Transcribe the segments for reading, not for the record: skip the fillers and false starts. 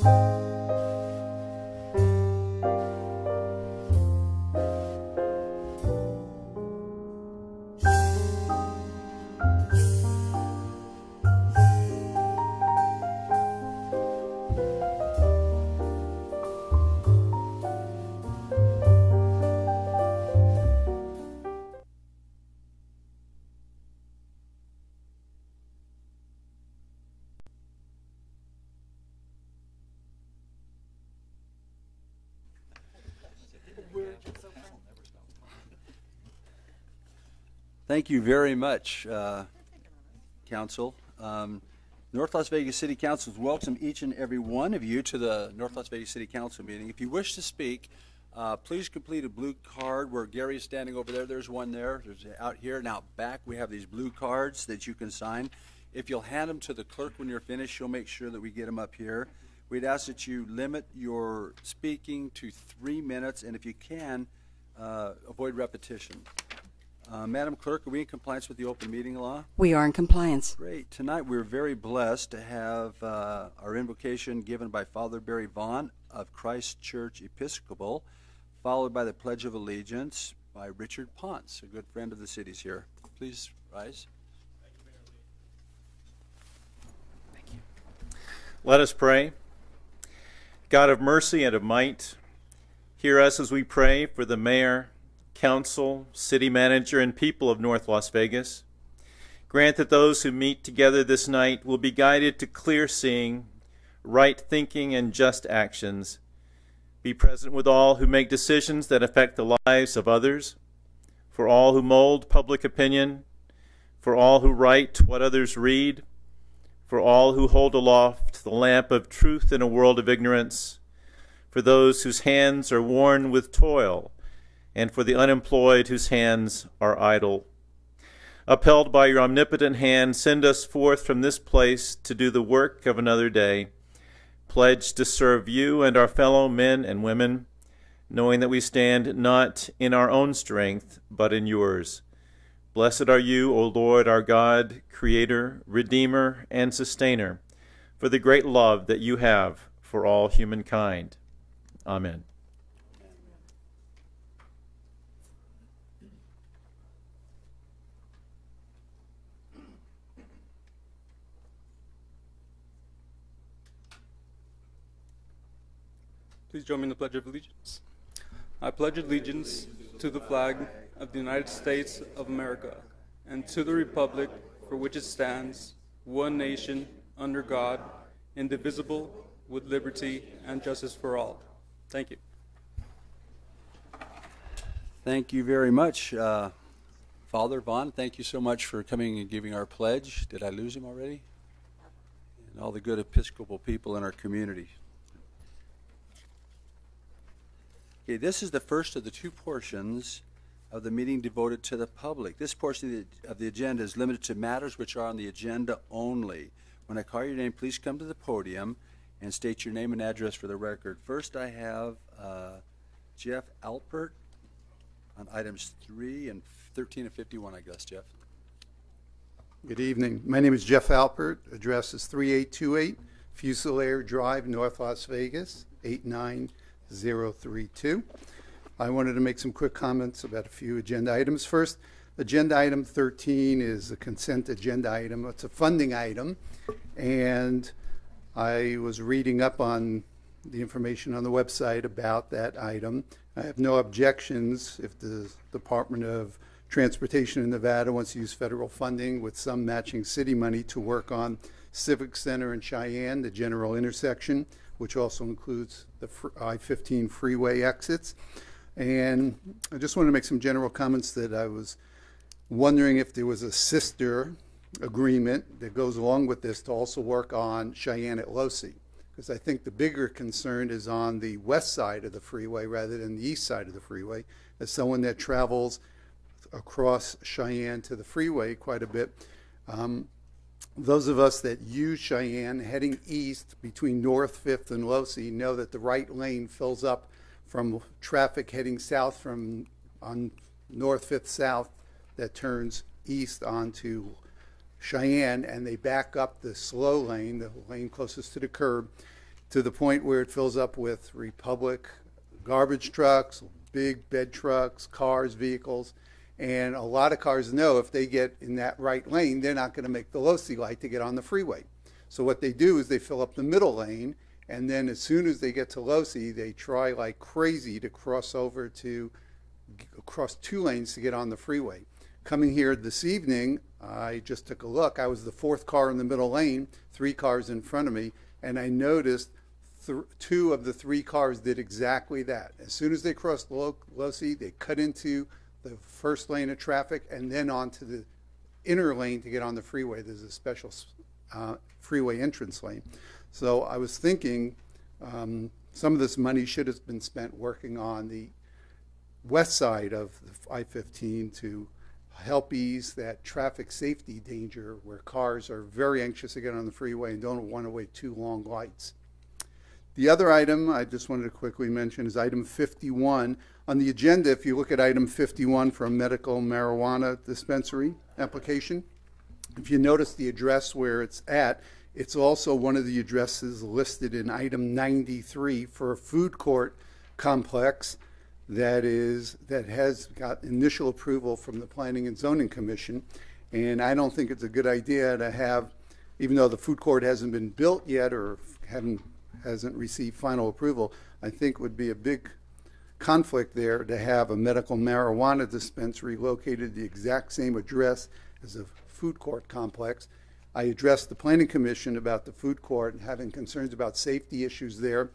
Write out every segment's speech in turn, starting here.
Thank you very much, Council. North Las Vegas City Council welcomes each and every one of you to the North Las Vegas City Council meeting. If you wish to speak, please complete a blue card where Gary is standing over there. There's one there. There's out here and out back. We have these blue cards that you can sign. If you'll hand them to the clerk when you're finished, she'll make sure that we get them up here. We'd ask that you limit your speaking to 3 minutes, and if you can, avoid repetition. Madam Clerk, are we in compliance with the open meeting law? We are in compliance. Great. Tonight we're very blessed to have our invocation given by Father Barry Vaughn of Christ Church Episcopal, followed by the Pledge of Allegiance by Richard Ponce, a good friend of the city's here. Please rise. Thank you. Let us pray. God of mercy and of might, hear us as we pray for the mayor, council, city manager, and people of North Las Vegas. Grant that those who meet together this night will be guided to clear seeing, right thinking, and just actions. Be present with all who make decisions that affect the lives of others, for all who mold public opinion, for all who write what others read, for all who hold aloft the lamp of truth in a world of ignorance, for those whose hands are worn with toil, and for the unemployed whose hands are idle. Upheld by your omnipotent hand, send us forth from this place to do the work of another day, pledged to serve you and our fellow men and women, knowing that we stand not in our own strength, but in yours. Blessed are you, O Lord, our God, Creator, Redeemer, and Sustainer, for the great love that you have for all humankind. Amen. Please join me in the Pledge of Allegiance. I pledge allegiance to the flag of the United States of America and to the republic for which it stands, one nation, under God, indivisible, with liberty and justice for all. Thank you. Thank you very much, Father Vaughn. Thank you so much for coming and giving our pledge. Did I lose him already? And all the good Episcopal people in our community. Okay, this is the first of the two portions of the meeting devoted to the public. This portion of the agenda is limited to matters which are on the agenda only. When I call your name, please come to the podium and state your name and address for the record. First, I have Jeff Alpert on items 13 and 51, I guess, Jeff. Good evening. My name is Jeff Alpert. Address is 3828 Fusilier Drive, North Las Vegas, 89032. I wanted to make some quick comments about a few agenda items. First, agenda item 13 is a consent agenda item. It's a funding item, and I was reading up on the information on the website about that item. I have no objections if the Department of Transportation in Nevada wants to use federal funding with some matching city money to work on Civic Center in Cheyenne, the general intersection, which also includes the I-15 freeway exits. And I just want to make some general comments that I was wondering if there was a sister agreement that goes along with this to also work on Cheyenne at Losi, because I think the bigger concern is on the west side of the freeway rather than the east side of the freeway. As someone that travels across Cheyenne to the freeway quite a bit, those of us that use Cheyenne heading east between North 5th and Losi know that the right lane fills up from traffic heading south from on North 5th South that turns east onto Cheyenne, and they back up the slow lane, the lane closest to the curb, to the point where it fills up with Republic garbage trucks, big bed trucks, cars, vehicles. And a lot of cars know if they get in that right lane, they're not going to make the low-see light to get on the freeway. So what they do is they fill up the middle lane, and then as soon as they get to low-see, they try like crazy to cross over to across 2 lanes to get on the freeway. Coming here this evening, I just took a look. I was the 4th car in the middle lane, 3 cars in front of me, and I noticed 2 of the 3 cars did exactly that. As soon as they crossed low-see, they cut into the first lane of traffic and then onto the inner lane to get on the freeway. There's a special freeway entrance lane. So I was thinking some of this money should have been spent working on the west side of the I-15 to help ease that traffic safety danger where cars are very anxious to get on the freeway and don't want to wait 2 long lights. The other item I just wanted to quickly mention is item 51. On the agenda, if you look at item 51 for a medical marijuana dispensary application, if you notice the address where it's at, it's also one of the addresses listed in item 93 for a food court complex that has got initial approval from the Planning and Zoning Commission. And I don't think it's a good idea to have, even though the food court hasn't been built yet or hasn't received final approval, I think it would be a big conflict there to have a medical marijuana dispensary located at the exact same address as a food court complex. I addressed the Planning Commission about the food court and having concerns about safety issues there,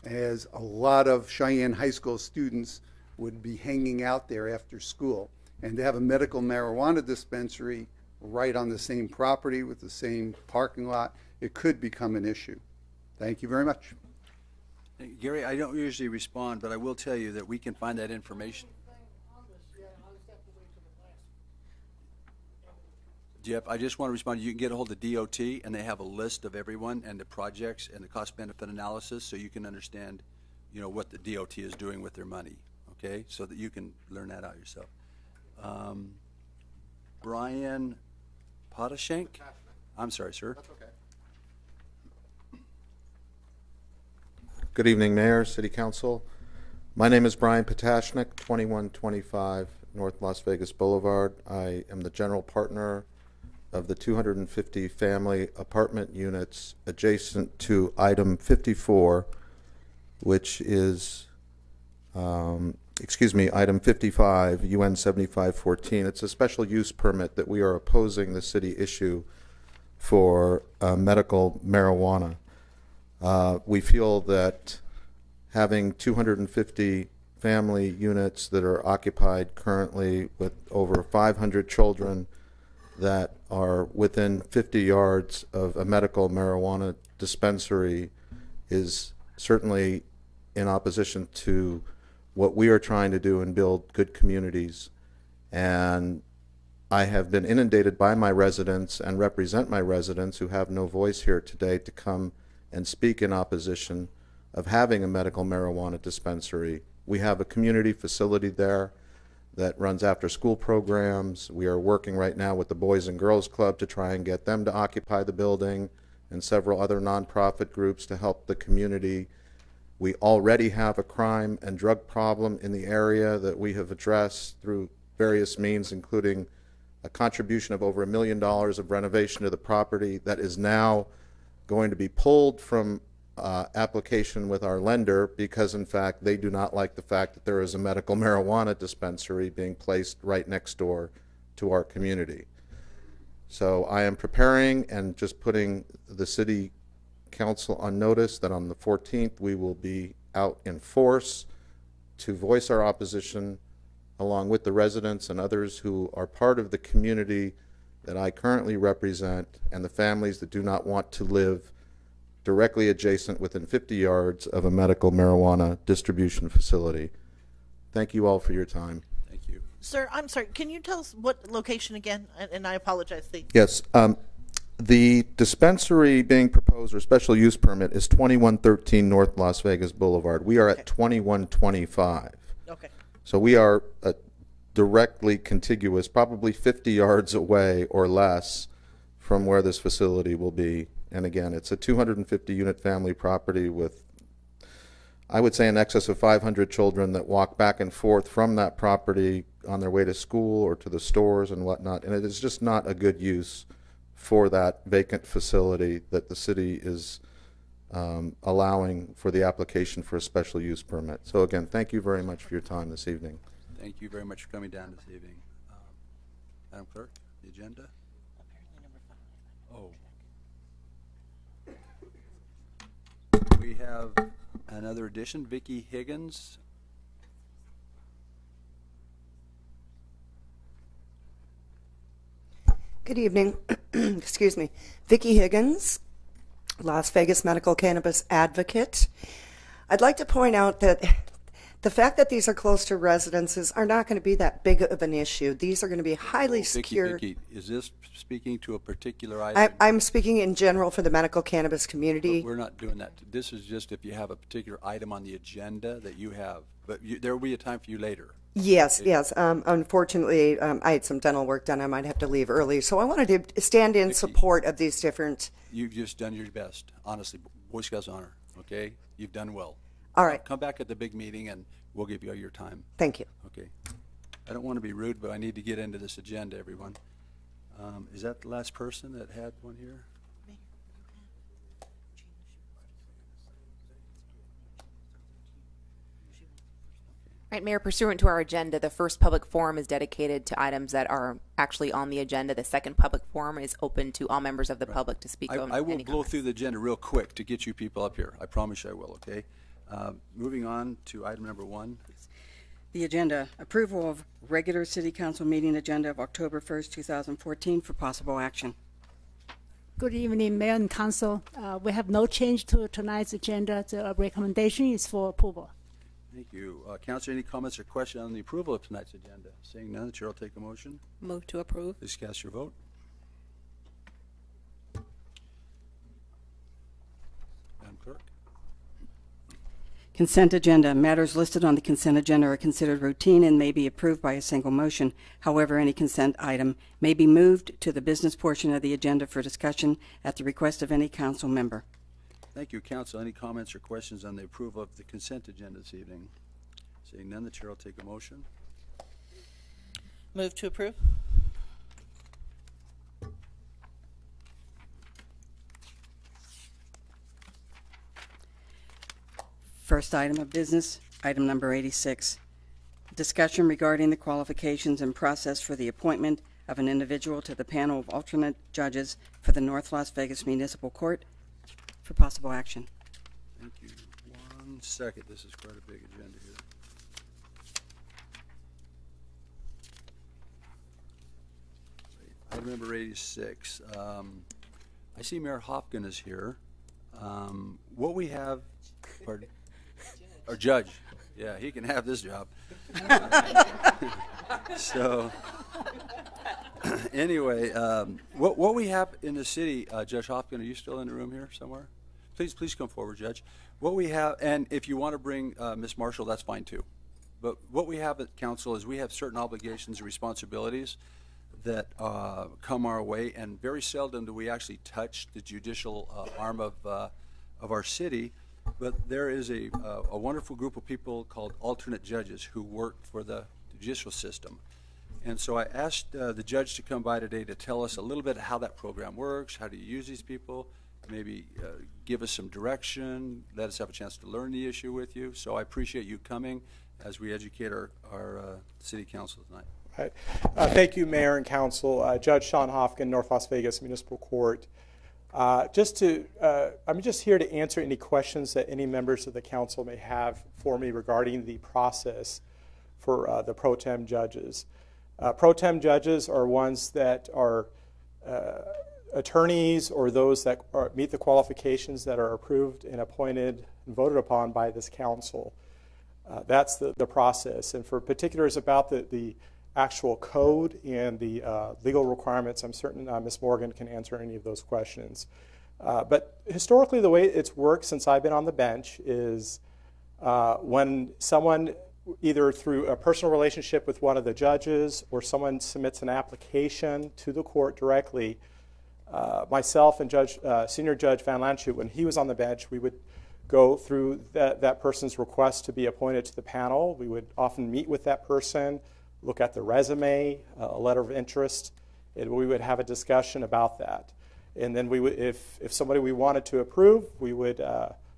as a lot of Cheyenne High School students would be hanging out there after school. And to have a medical marijuana dispensary right on the same property with the same parking lot, it could become an issue. Thank you very much. Gary, I don't usually respond, but I will tell you that we can find that information. Jeff, I just want to respond. You can get a hold of DOT, and they have a list of everyone and the projects and the cost-benefit analysis, so you can understand, what the DOT is doing with their money. Okay, so that you can learn that out yourself. Brian Potashenk? I'm sorry, sir. That's okay. Good evening, Mayor, City Council. My name is Brian Potashnik, 2125 North Las Vegas Boulevard. I am the general partner of the 250 family apartment units adjacent to item 54, which is, item 55, UN 7514. It's a special use permit that we are opposing the city issue for medical marijuana. We feel that having 250 family units that are occupied currently with over 500 children that are within 50 yards of a medical marijuana dispensary is certainly in opposition to what we are trying to do and build good communities. And I have been inundated by my residents and represent my residents who have no voice here today to come and speak in opposition of having a medical marijuana dispensary. We have a community facility there that runs after school programs. We are working right now with the Boys and Girls Club to try and get them to occupy the building and several other nonprofit groups to help the community. We already have a crime and drug problem in the area that we have addressed through various means, including a contribution of over $1 million of renovation to the property that is now going to be pulled from application with our lender because, in fact, they do not like the fact that there is a medical marijuana dispensary being placed right next door to our community. So I am preparing and just putting the City Council on notice that on the 14th we will be out in force to voice our opposition along with the residents and others who are part of the community that I currently represent and the families that do not want to live directly adjacent within 50 yards of a medical marijuana distribution facility. Thank you all for your time. Thank you. Sir, I'm sorry, can you tell us what location again? And I apologize. Yes. The dispensary being proposed, or special use permit, is 2113 North Las Vegas Boulevard. We are at 2125. Okay. So we are directly contiguous, probably 50 yards away or less from where this facility will be And again, it's a 250-unit family property with, I would say, in excess of 500 children that walk back and forth from that property on their way to school or to the stores and whatnot. And it is just not a good use for that vacant facility that the city is allowing for the application for a special use permit. So again, thank you very much for your time this evening. Thank you very much for coming down this evening. Madam Clerk, the agenda? Oh. We have another addition, Vicki Higgins. Good evening. Excuse me. Vicki Higgins, Las Vegas medical cannabis advocate. I'd like to point out that the fact that these are close to residences are not going to be that big of an issue. These are going to be highly secure. Vicki, is this speaking to a particular item? I'm speaking in general for the medical cannabis community. But we're not doing that. This is just if you have a particular item on the agenda that you have. But there will be a time for you later. Yes, yes. Unfortunately, I had some dental work done. I might have to leave early. So I wanted to stand in support of these different... You've just done your best. Honestly, Boy Scouts honor, okay? You've done well. All right. Come back at the big meeting and we'll give you all your time. Thank you. Okay. I don't want to be rude, but I need to get into this agenda, everyone. Is that the last person that had one here? Right, Mayor, pursuant to our agenda, the first public forum is dedicated to items that are actually on the agenda. The second public forum is open to all members of the public to speak on I will any blow comments. through the agenda real quick to get you people up here. I promise you I will, okay? Moving on to item number 1. The agenda, approval of regular city council meeting agenda of October 1st, 2014 for possible action. Good evening, Mayor and Council. We have no change to tonight's agenda. The recommendation is for approval. Thank you. Councilor, any comments or questions on the approval of tonight's agenda? Seeing none, the chair will take a motion. Move to approve. Please cast your vote. Madam Clerk? Consent agenda. Matters listed on the consent agenda are considered routine and may be approved by a single motion. However, any consent item may be moved to the business portion of the agenda for discussion at the request of any council member. Thank you, Council. Any comments or questions on the approval of the consent agenda this evening? Seeing none, the chair will take a motion. Move to approve. First item of business, item number 86. Discussion regarding the qualifications and process for the appointment of an individual to the panel of alternate judges for the North Las Vegas Municipal Court for possible action. Thank you. 1 second. This is quite a big agenda here. Item number 86. I see Mayor Hopkins is here. What we have, pardon? Or Judge. Yeah, he can have this job. So, anyway, what we have in the city, Judge Hopkins, are you still in the room here somewhere? Please come forward, Judge. What we have, and if you want to bring Ms. Marshall, that's fine too. But what we have at council is we have certain obligations and responsibilities that come our way, and very seldom do we actually touch the judicial arm of our city. But there is a wonderful group of people called alternate judges who work for the judicial system. And so I asked the judge to come by today to tell us a little bit how that program works, how do you use these people, maybe give us some direction, let us have a chance to learn the issue with you. So I appreciate you coming as we educate our city council tonight. Right. Thank you, Mayor and Council. Judge Sean Hofkin, North Las Vegas Municipal Court. I'm just here to answer any questions that any members of the council may have for me regarding the process for the pro tem judges. Pro tem judges are ones that are attorneys or those that meet the qualifications that are approved and appointed and voted upon by this council. That's the process. And for particulars about the actual code and the legal requirements, I'm certain Ms. Morgan can answer any of those questions. But historically, the way it's worked since I've been on the bench is when someone, either through a personal relationship with one of the judges or someone submits an application to the court directly, myself and Senior Judge Van Lanschut, when he was on the bench, we would go through that person's request to be appointed to the panel. We would often meet with that person, look at their resume, a letter of interest, and we would have a discussion about that. And then we would, if somebody we wanted to approve, we would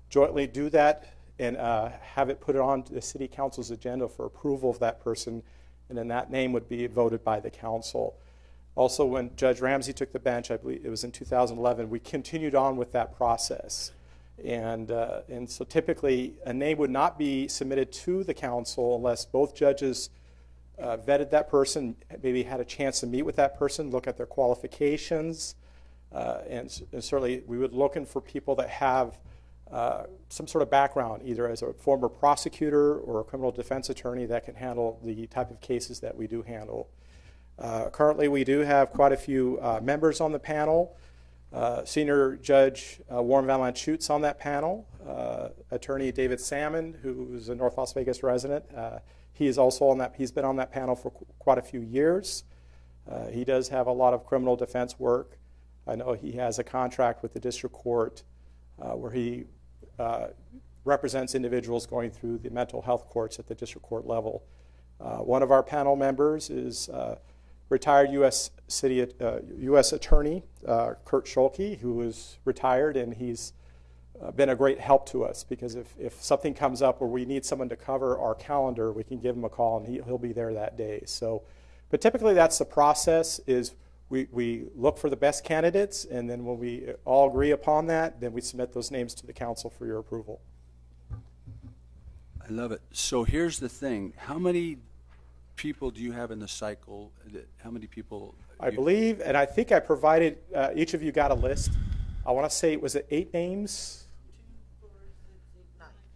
jointly do that and have it put on the City Council's agenda for approval of that person, and then that name would be voted by the council. Also, when Judge Ramsey took the bench, I believe it was in 2011, we continued on with that process. And so typically, a name would not be submitted to the council unless both judges vetted that person, maybe had a chance to meet with that person, look at their qualifications, and certainly we would looking for people that have some sort of background, either as a former prosecutor or a criminal defense attorney that can handle the type of cases that we do handle. Currently, we do have quite a few members on the panel. Senior Judge Warren Van Lanschut's on that panel. Attorney David Salmon, who is a North Las Vegas resident, he is also on that. He's been on that panel for quite a few years. He does have a lot of criminal defense work. I know he has a contract with the district court where he represents individuals going through the mental health courts at the district court level. One of our panel members is retired U.S. Attorney Kurt Schulke, who is retired, and he's been a great help to us because if something comes up where we need someone to cover our calendar, we can give him a call and he'll be there that day. So, but typically that's the process, is we look for the best candidates, and then when we all agree upon that, then we submit those names to the council for your approval. I love it. So here's the thing. How many people do you have in the cycle? How many people? I believe, and I think I provided, each of you got a list. I want to say, was it 8 names?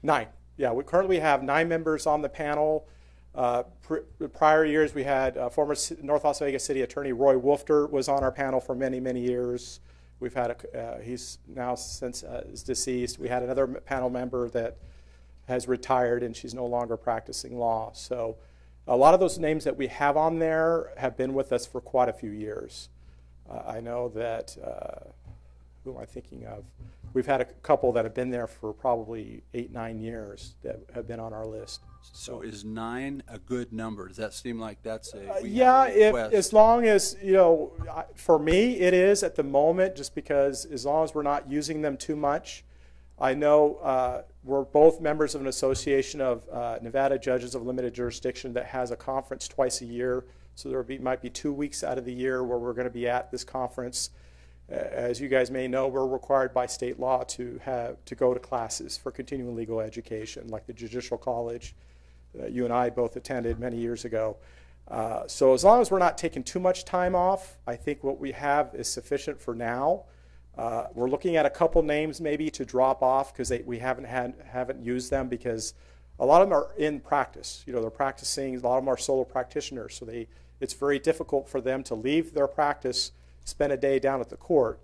9. Yeah, we currently have 9 members on the panel. Prior years, we had former North Las Vegas City Attorney Roy Wolfter was on our panel for many, many years. We've had he's now since is deceased. We had another panel member that has retired, and she's no longer practicing law. So a lot of those names that we have on there have been with us for quite a few years. I know that, who am I thinking of? We've had a couple that have been there for probably 8, 9 years that have been on our list. So is 9 a good number? Does that seem like that's a yeah, as long as, you know, for me it is at the moment, just because as long as we're not using them too much. I know we're both members of an association of Nevada Judges of Limited Jurisdiction that has a conference twice a year. So there might be 2 weeks out of the year where we're going to be at this conference. As you guys may know, we're required by state law to go to classes for continuing legal education, like the Judicial College. You and I both attended many years ago. So as long as we're not taking too much time off, I think what we have is sufficient for now. We're looking at a couple names maybe to drop off because we haven't used them, because a lot of them are in practice. You know, they're practicing. A lot of them are solo practitioners, so it's very difficult for them to leave their practice, spend a day down at the court,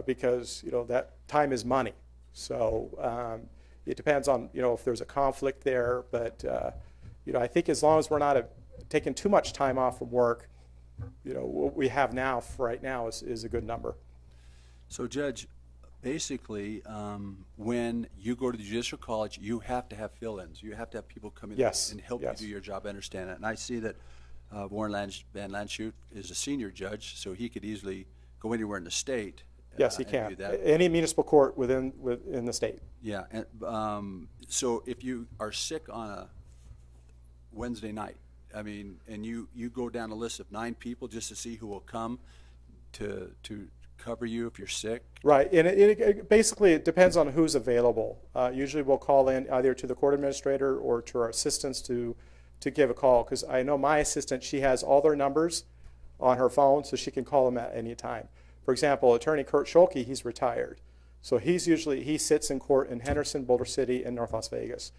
because, you know, that time is money. So it depends on, you know, if there's a conflict there. But you know, I think as long as we're not taking too much time off from work, you know, what we have now for right now is a good number. So, Judge, basically, when you go to the Judicial College, you have to have fill-ins. You have to have people come in and help you do your job. I understand that. And I see that Warren Van Lanschut is a senior judge, so he could easily go anywhere in the state. Yes, he can. Any municipal court within the state. Yeah. And, so if you are sick on a Wednesday night, I mean, and you go down a list of 9 people just to see who will come to cover you if you're sick? Right, and it basically it depends on who's available. Usually we'll call in either to the court administrator or to our assistants to give a call, because I know my assistant, she has all their numbers on her phone, so she can call them at any time. For example, Attorney Kurt Schulke, he's retired. So he sits in court in Henderson, Boulder City, and North Las Vegas.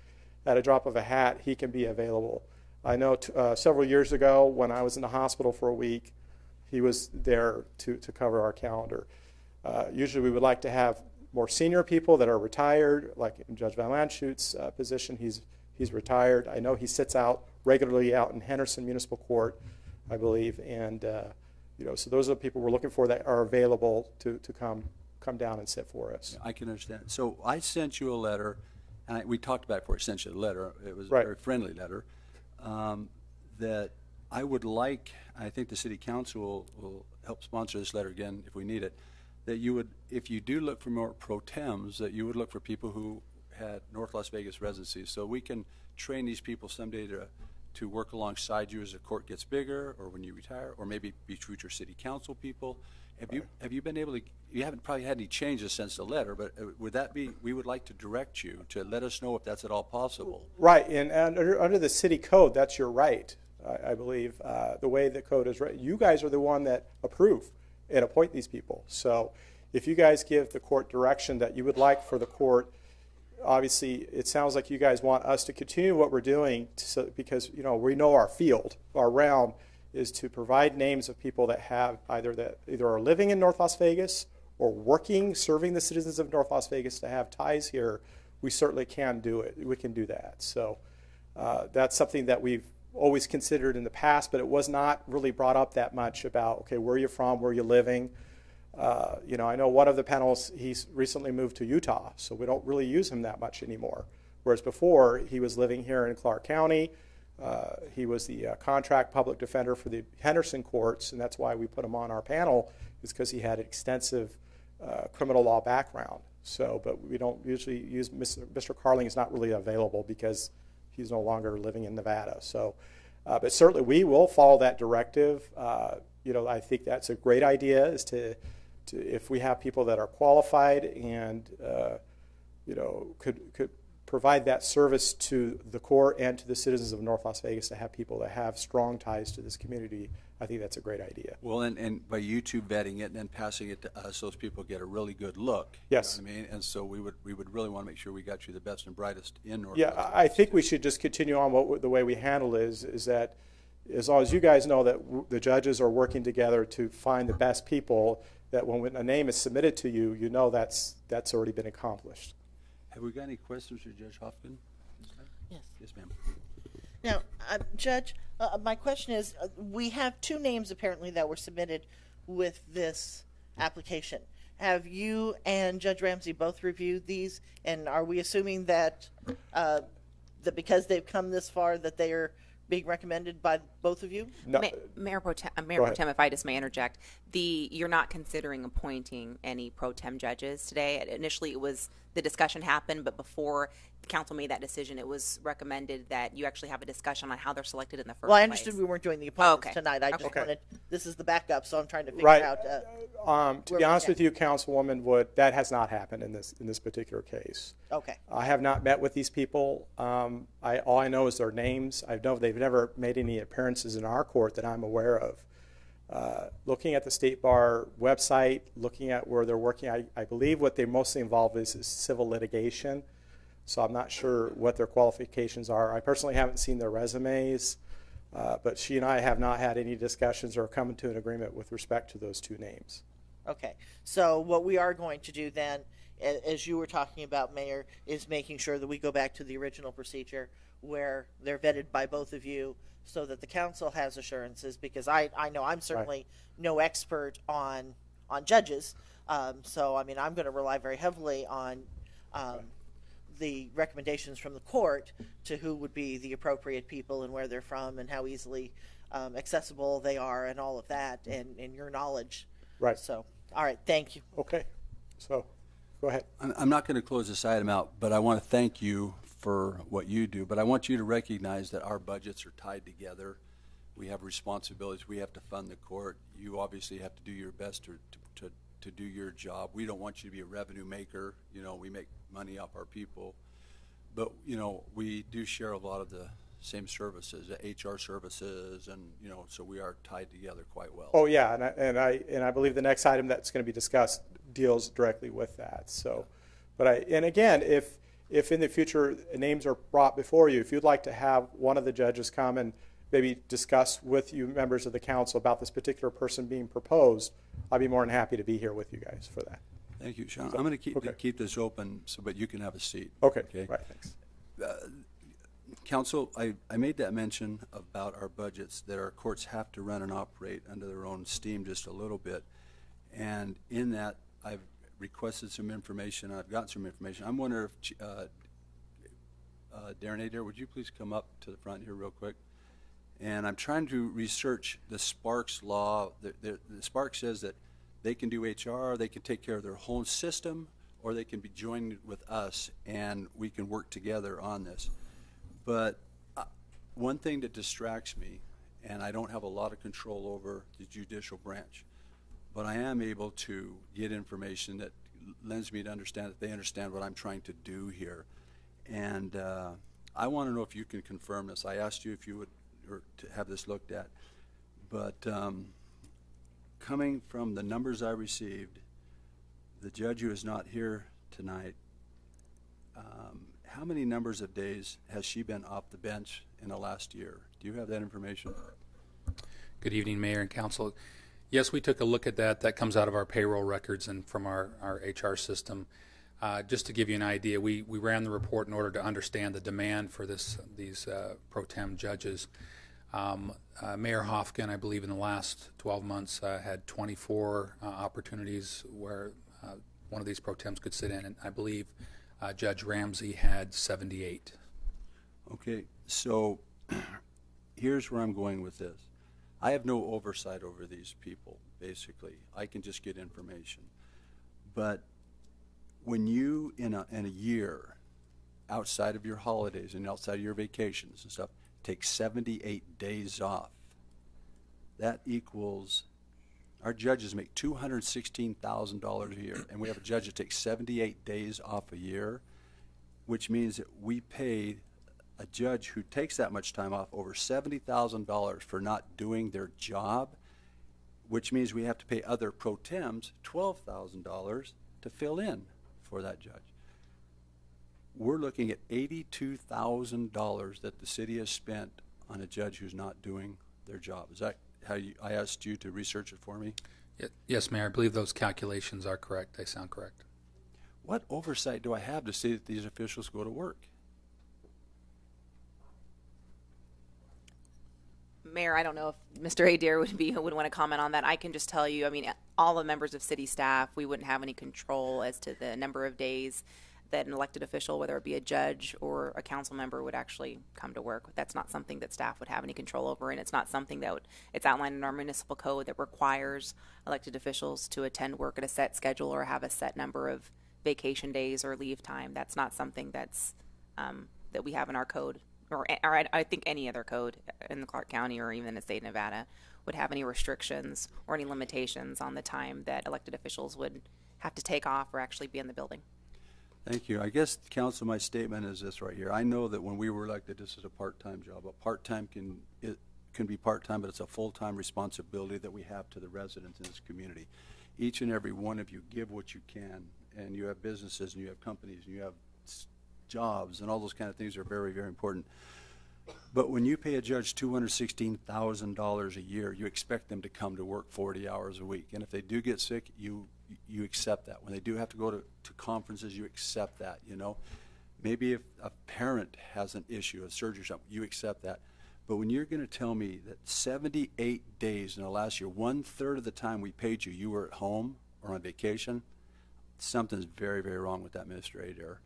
At a drop of a hat, he can be available. I know several years ago when I was in the hospital for a week, he was there to cover our calendar. Usually we would like to have more senior people that are retired, like in Judge Van Lanschut's position. He's retired. I know he sits out regularly out in Henderson Municipal Court, I believe, and So those are the people we're looking for that are available to come down and sit for us. I can understand. So I sent you a letter, and we talked about it before I sent you a letter. It was a Right. very friendly letter that I would like, I think the city council will help sponsor this letter again if we need it, that you would, if you do look for more pro tems, that you would look for people who had North Las Vegas residencies, so we can train these people someday to work alongside you as the court gets bigger, or when you retire, or maybe be future city council people. Have you been able to, you haven't probably had any changes since the letter, but would that be, we would like to direct you to let us know if that's at all possible. Right, and under the city code, that's your right, I believe. The way the code is written, you guys are the one that approve and appoint these people. So if you guys give the court direction that you would like for the court, obviously it sounds like you guys want us to continue what we're doing because we know our field, our realm, is to provide names of people that have either are living in North Las Vegas or working, serving the citizens of North Las Vegas to have ties here. We certainly can do it. We can do that. So that's something that we've always considered in the past, but it was not really brought up that much about, okay, where you're from, where you're living. I know one of the panels, he's recently moved to Utah, so we don't really use him that much anymore. Whereas before, he was living here in Clark County. He was the contract public defender for the Henderson courts, and that's why we put him on our panel, is because he had extensive criminal law background. So, but we don't usually use Mr. Carling is not really available because he's no longer living in Nevada. So, but certainly we will follow that directive. I think that's a great idea, is to if we have people that are qualified and could provide that service to the court and to the citizens of North Las Vegas, to have people that have strong ties to this community. I think that's a great idea. Well, and by you two vetting it and then passing it to us, those people get a really good look. Yes. You know what I mean? And so we would really want to make sure we got you the best and brightest in North Yeah, Las Vegas. I think we should just continue on the way we handle it is that as long as you guys know that the judges are working together to find the best people, that when a name is submitted to you, you know that's already been accomplished. Have we got any questions for Judge Hopkins? Yes. Yes, ma'am. Now, Judge, my question is, we have two names apparently that were submitted with this application. Have you and Judge Ramsey both reviewed these, and are we assuming that that because they've come this far that they are being recommended by both of you? No. Mayor Pro Tem, if I just may interject, you're not considering appointing any Pro Tem judges today. Initially, the discussion happened, but before the council made that decision, it was recommended that you actually have a discussion on how they're selected in the first place. Well, I understood we weren't doing the appointments okay. tonight. I just Okay. wanted, this is the backup, so I'm trying to figure Right. out. To be honest with you, Councilwoman Wood, that has not happened in this particular case. Okay. I have not met with these people. All I know is their names. I know they've never made any appearances in our court that I'm aware of. Looking at the State Bar website, looking at where they're working, I believe what they're mostly involved is civil litigation. So I'm not sure what their qualifications are. I personally haven't seen their resumes, but she and I have not had any discussions or come to an agreement with respect to those two names. Okay. So what we are going to do then, as you were talking about, Mayor, is making sure that we go back to the original procedure where they're vetted by both of you so that the council has assurances, because I know I'm certainly no expert on judges. So, I mean, I'm going to rely very heavily on the recommendations from the court to who would be the appropriate people and where they're from and how easily accessible they are and all of that, and your knowledge. Right. So, all right, thank you. Okay. So, go ahead. I'm not going to close this item out, but I want to thank you for what you do. But I want you to recognize that our budgets are tied together. We have responsibilities. We have to fund the court. You obviously have to do your best to do your job. We don't want you to be a revenue maker. You know, we make money off our people. But, you know, we do share a lot of the same services, the HR services, and, you know, so we are tied together quite well. Oh yeah, and I believe the next item that's going to be discussed deals directly with that. So, and again, if in the future names are brought before you, if you'd like to have one of the judges come and maybe discuss with you members of the council about this particular person being proposed, I'd be more than happy to be here with you guys for that. Thank you, Sean. I'm going to keep this open, but you can have a seat. Okay. Okay. Right. Thanks. Council, I made that mention about our budgets, that our courts have to run and operate under their own steam just a little bit. And in that, I've requested some information. I've gotten some information. I'm wondering if Darren Adair, would you please come up to the front here real quick? And I'm trying to research the Sparks law. The Sparks says that they can do HR, they can take care of their whole system, or they can be joined with us, and we can work together on this. But one thing that distracts me, and I don't have a lot of control over the judicial branch, but I am able to get information that lends me to understand that they understand what I'm trying to do here. And I want to know if you can confirm this. I asked you if you would or to have this looked at, but coming from the numbers I received, the judge who is not here tonight, how many numbers of days has she been off the bench in the last year? Do you have that information? Good evening, Mayor and Council. Yes, we took a look at that. That comes out of our payroll records and from our HR system. Just to give you an idea, we ran the report in order to understand the demand for these pro tem judges. Mayor Hofkin, I believe in the last 12 months, had 24 opportunities where one of these pro tems could sit in, and I believe Judge Ramsey had 78. Okay, so here's where I'm going with this. I have no oversight over these people, basically. I can just get information. But when you, in a year, outside of your holidays and outside of your vacations and stuff, take 78 days off, that equals, our judges make $216,000 a year, and we have a judge that takes 78 days off a year, which means that we pay a judge who takes that much time off over $70,000 for not doing their job, which means we have to pay other pro tems $12,000 to fill in for that judge. We're looking at $82,000 that the city has spent on a judge who's not doing their job. Is that how I asked you to research it for me? Yes, Mayor. I believe those calculations are correct. They sound correct. What oversight do I have to see that these officials go to work? Mayor, I don't know if Mr. Adair would want to comment on that. I can just tell you, I mean, all the members of city staff, we wouldn't have any control as to the number of days that an elected official, whether it be a judge or a council member, would actually come to work. That's not something that staff would have any control over, and it's not something that it's outlined in our municipal code that requires elected officials to attend work at a set schedule or have a set number of vacation days or leave time. That's not something that's that we have in our code, or I think any other code in the Clark County or even in the state of Nevada would have any restrictions or any limitations on the time that elected officials would have to take off or actually be in the building. Thank you. I guess, Council, my statement is this right here. I know that when we were elected, this is a part-time job. A part-time can be part-time, but it's a full-time responsibility that we have to the residents in this community. Each and every one of you give what you can, and you have businesses, and you have companies, and you have jobs, and all those kind of things are very, very important. But when you pay a judge $216,000 a year, you expect them to come to work 40 hours a week. And if they do get sick, you accept that. When they do have to go to conferences, you accept that, you know. Maybe if a parent has an issue, a surgery or something, you accept that. But when you're going to tell me that 78 days in the last year, 1/3 of the time we paid you, you were at home or on vacation, something's very, very wrong with that, Mr. Adair.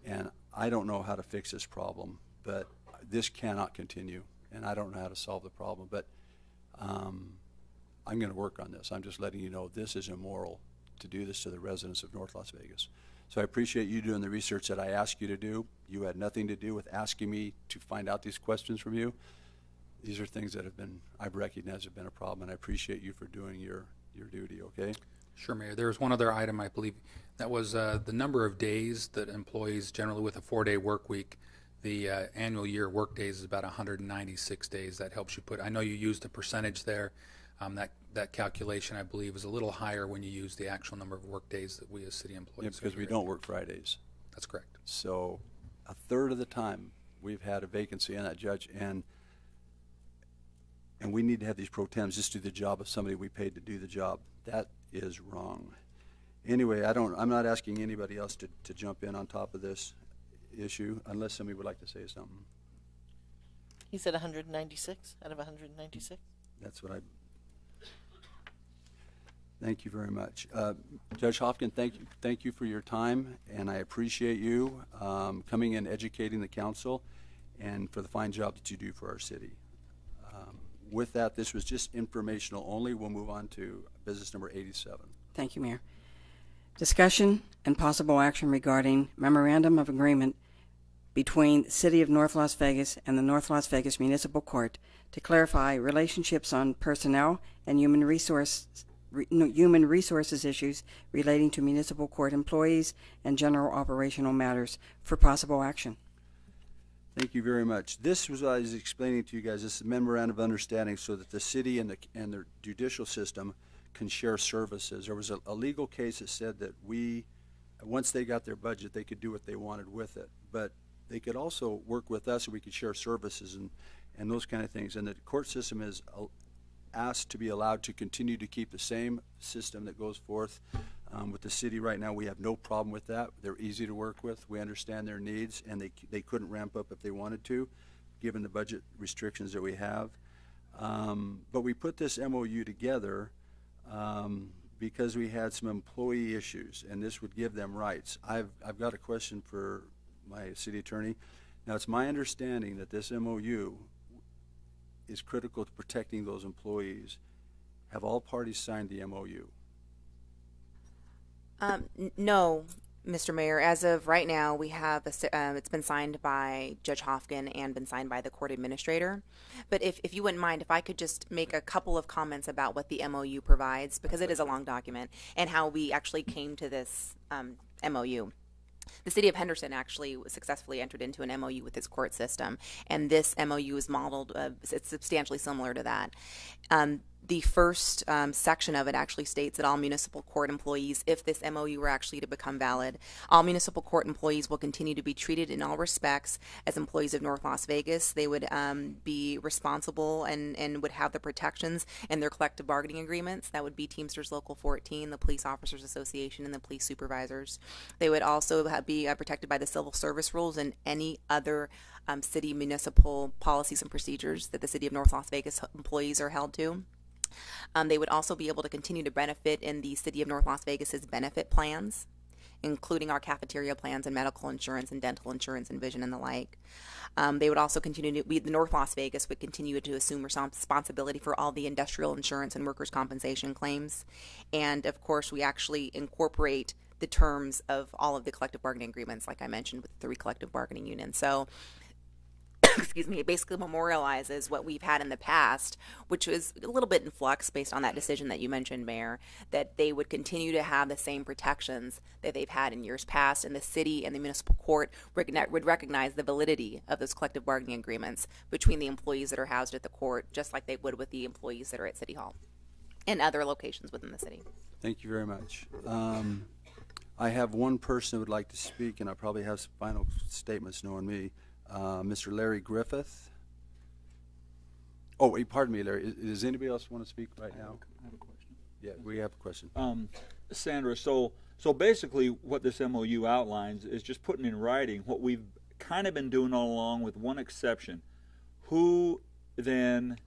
And I don't know how to fix this problem, but this cannot continue, and I don't know how to solve the problem. But I'm going to work on this. I'm just letting you know this is immoral to do this to the residents of North Las Vegas. So I appreciate you doing the research that I asked you to do. You had nothing to do with asking me to find out these questions from you. These are things that I've recognized have been a problem, and I appreciate you for doing your duty, okay? Sure, Mayor. There was one other item, I believe, that was the number of days that employees, generally with a 4-day work week, the annual year work days is about 196 days. That helps you put, I know you used a percentage there. That calculation, I believe, is a little higher when you use the actual number of work days that we as city employees. Yeah, because we don't work Fridays. That's correct. So 1/3 of the time we've had a vacancy on that judge, and we need to have these pro tems just do the job of somebody we paid to do the job. That is wrong. Anyway, I'm not asking anybody else to jump in on top of this issue unless somebody would like to say something. He said 196 out of 196. That's what I. Thank you very much. Judge Hopkins, thank you for your time, and I appreciate you coming and educating the council and for the fine job that you do for our city. With that, this was just informational only. We'll move on to business number 87. Thank you, Mayor. Discussion and possible action regarding memorandum of agreement between the City of North Las Vegas and the North Las Vegas Municipal Court to clarify relationships on personnel and human resources issues relating to municipal court employees and general operational matters for possible action. Thank you very much. This was what I was explaining to you guys. This is a memorandum of understanding so that the city and the judicial system can share services. There was a legal case that said that once they got their budget, they could do what they wanted with it. But they could also work with us and we could share services and those kind of things. And the court system is asked to be allowed to continue to keep the same system that goes forth with the city right now. We have no problem with that. They're easy to work with. We understand their needs, and they couldn't ramp up if they wanted to, given the budget restrictions that we have. But we put this MOU together because we had some employee issues, and this would give them rights. I've got a question for my city attorney. Now, it's my understanding that this MOU is critical to protecting those employees. Have all parties signed the MOU? No, Mr. Mayor. As of right now, we have it's been signed by Judge Hofkin and been signed by the court administrator. But if you wouldn't mind, if I could just make a couple of comments about what the MOU provides, because it is a long document, and how we actually came to this MOU. The city of Henderson actually successfully entered into an MOU with its court system, and this MOU is modeled, it's substantially similar to that. The first section of it actually states that all municipal court employees, if this MOU were actually to become valid, all municipal court employees will continue to be treated in all respects as employees of North Las Vegas. They would be responsible and would have the protections in their collective bargaining agreements. That would be Teamsters Local 14, the Police Officers Association, and the police supervisors. They would also be protected by the civil service rules and any other city municipal policies and procedures that the city of North Las Vegas employees are held to. They would also be able to continue to benefit in the City of North Las Vegas's benefit plans, including our cafeteria plans and medical insurance and dental insurance and vision and the like. They would also continue to, the North Las Vegas would continue to assume responsibility for all the industrial insurance and workers' compensation claims. And of course, we actually incorporate the terms of all of the collective bargaining agreements, like I mentioned, with the 3 collective bargaining unions. So excuse me, it basically memorializes what we've had in the past, which was a little bit in flux based on that decision that you mentioned, Mayor, that they would continue to have the same protections that they've had in years past, and the city and the municipal court would recognize the validity of those collective bargaining agreements between the employees that are housed at the court, just like they would with the employees that are at City Hall and other locations within the city. Thank you very much. I have one person who would like to speak, and I probably have some final statements knowing me. Mr. Larry Griffith. Oh, pardon me, Larry. Does anybody else want to speak right now? I have a question. Yeah, we have a question. Sandra, so basically what this MOU outlines is just putting in writing what we've kind of been doing all along, with one exception. Who then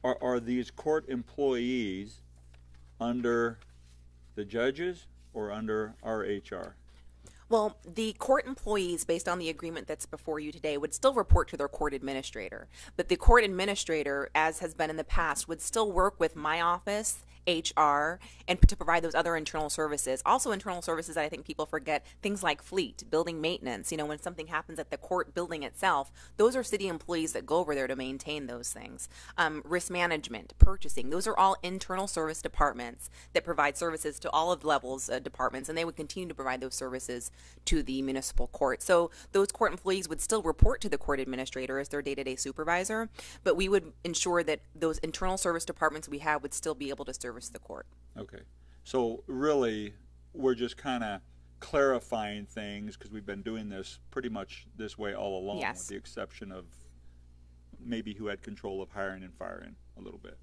are these court employees under the judges or under our HR? Well, the court employees, based on the agreement that's before you today, would still report to their court administrator. But the court administrator, as has been in the past, would still work with my office, HR, and to provide those other internal services. Also internal services that I think people forget, things like fleet, building maintenance. You know, when something happens at the court building itself, those are city employees that go over there to maintain those things. Risk management, purchasing, those are all internal service departments that provide services to all of the levels departments, and they would continue to provide those services to the municipal court. So those court employees would still report to the court administrator as their day-to-day supervisor, but we would ensure that those internal service departments we have would still be able to service the court. Okay. So really, we're just kind of clarifying things because we've been doing this pretty much this way all along, yes, with the exception of maybe who had control of hiring and firing a little bit.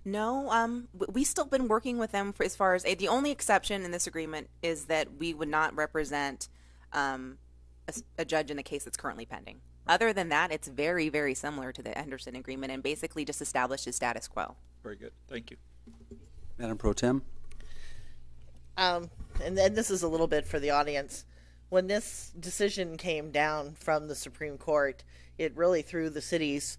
No, we still been working with them for, as far as the only exception in this agreement is that we would not represent a judge in the case that's currently pending. Other than that, it's very, very similar to the Henderson Agreement and basically just establishes status quo. Very good. Thank you. Madam Pro Tem. And then this is a little bit for the audience. When this decision came down from the Supreme Court, it really threw the cities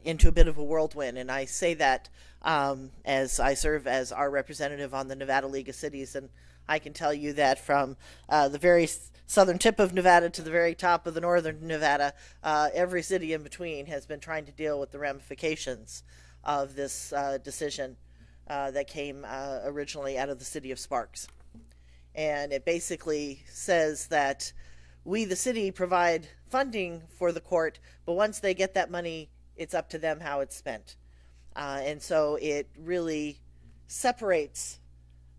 into a bit of a whirlwind. And I say that as I serve as our representative on the Nevada League of Cities, and I can tell you that from the very southern tip of Nevada to the very top of the northern Nevada, every city in between has been trying to deal with the ramifications of this decision that came originally out of the city of Sparks. And it basically says that we, the city, provide funding for the court, but once they get that money, it's up to them how it's spent. And so it really separates